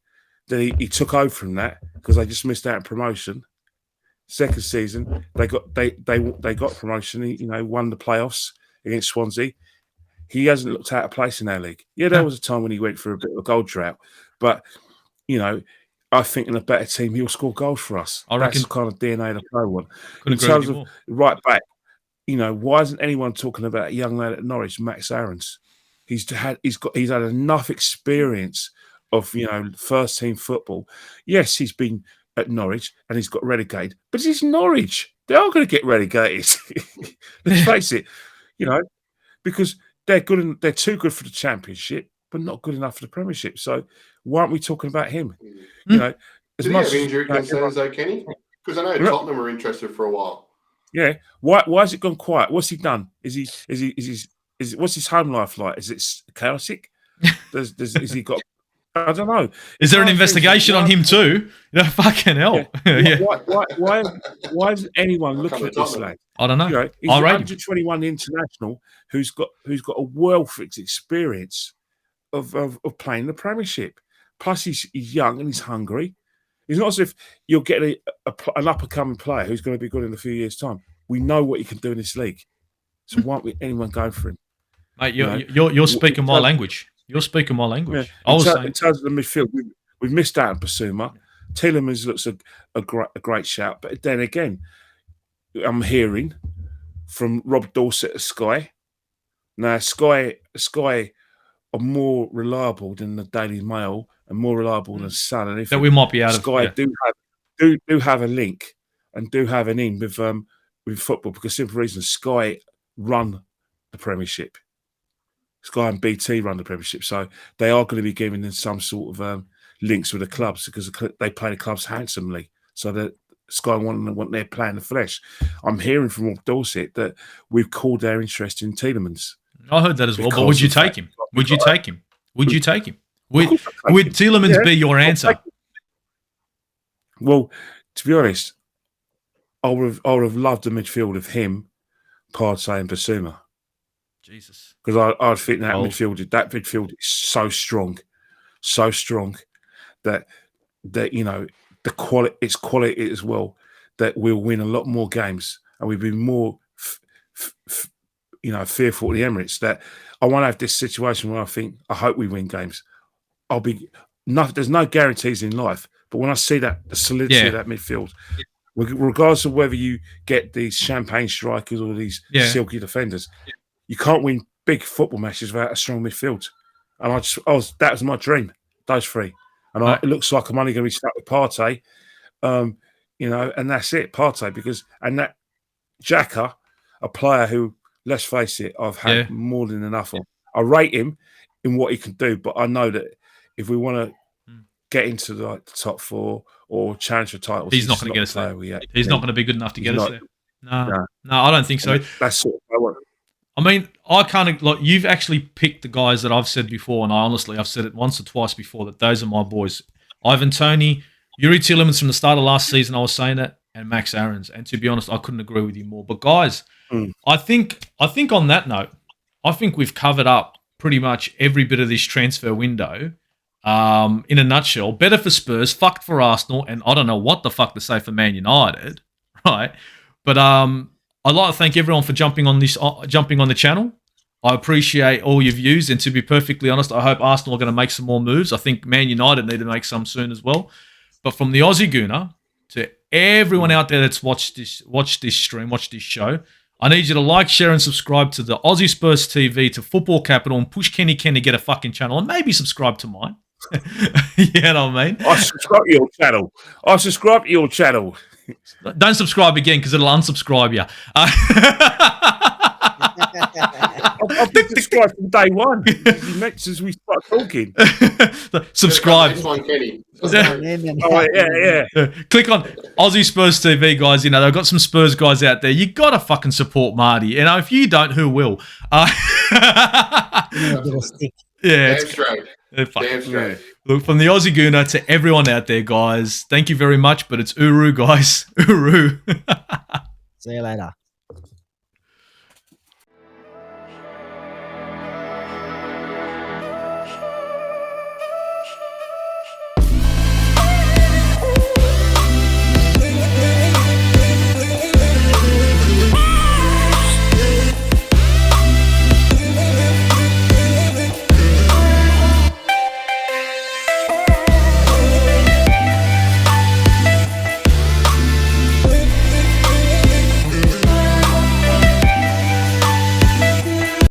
Then he took over from that because they just missed out on promotion. Second season, they got promotion. He, won the playoffs against Swansea. He hasn't looked out of place in our league. Yeah, there was a time when he went for a bit of a goal drought, but I think in a better team he'll score goals for us. That's the kind of DNA the player want. In terms of right back, why isn't anyone talking about a young lad at Norwich, Max Aarons? He's had enough experience of first team football. Yes, he's been at Norwich and he's got relegated, but he's Norwich. They are going to get relegated. Let's face it, because they're good and they're too good for the Championship, but not good enough for the Premiership. So why aren't we talking about him? As Did much he have injury concerns though, Kenny? Because I know Tottenham were interested for a while. Yeah. Why has it gone quiet? What's he done? What's his home life like? Is it chaotic? Is he got? I don't know. Is there an investigation on him too? Fucking hell. Yeah. Why isn't anyone looking at this lad? I don't know. He's an 121 international who's got a wealth of experience of playing the Premiership. Plus, he's young and he's hungry. It's not as if you're getting an up-and-coming player who's going to be good in a few years' time. We know what he can do in this league. So why won't anyone go for him? Mate, you're speaking my language. You're speaking my language. Yeah. In terms of the midfield, we've missed out on Bissouma. Tielemens looks a great shout. But then again, I'm hearing from Rob Dorset at Sky. Now, Sky are more reliable than the Daily Mail and more reliable than Sun. And that we might be out of Sky do have a link and do have an in with football because simple reason Sky run the Premiership. Sky and BT run the Premiership, so they are going to be giving them some sort of links with the clubs because they play the clubs handsomely. So that Sky want their play in the flesh. I'm hearing from Rob Dorset that we've called their interest in Tielemens. I heard that as well. But would you take him? Would you take him? Would you take him? Would Tielemens be your answer? Well, to be honest, I would have loved a midfield of him, Partey and Bissouma. Jesus. Because I'd fit in that midfield. That midfield is so strong that the quality, it's quality as well, that we'll win a lot more games and we'll be more fearful of the Emirates. That I won't have this situation where I hope we win games. There's no guarantees in life, but when I see the solidity of that midfield, regardless of whether you get these champagne strikers or these silky defenders, you can't win big football matches without a strong midfield. And that was my dream, those three. And it looks like I'm only going to be stuck with Partey, and that's it, Partey, and that Xhaka, a player who, let's face it, I've had more than enough of. I rate him in what he can do, but I know that if we want to get into the top four or challenge for titles, he's not going to get us there. He's not going to be good enough to get us there. No, I don't think so. That's sort of what I want. I mean, I kind of like you've actually picked the guys that I've said before, and I've said it once or twice before that those are my boys. Ivan Toney, Yuri Tielemens from the start of last season, I was saying that, and Max Aarons. And to be honest, I couldn't agree with you more. But guys, I think on that note, I think we've covered up pretty much every bit of this transfer window. In a nutshell, better for Spurs, fucked for Arsenal, and I don't know what the fuck to say for Man United, right? But I'd like to thank everyone for jumping on the channel. I appreciate all your views, and to be perfectly honest, I hope Arsenal are going to make some more moves. I think Man United need to make some soon as well. But from the Aussie Gooner to everyone out there that's watched this stream, watched this show, I need you to like, share, and subscribe to the Aussie Spurs TV, to Football Capital, and push Kenny Ken to get a fucking channel, and maybe subscribe to mine. You know what I mean? I subscribe to your channel. Don't subscribe again because it'll unsubscribe you. I've been subscribed from day one. Since we start talking. Subscribe. Kenny. Click on Aussie Spurs TV, guys. You know, they've got some Spurs guys out there. You got to fucking support Marty. You know, if you don't, who will? Damn straight. Look, from the Aussie Gooner to everyone out there, guys, thank you very much. But it's Uru, guys. Uru. See you later.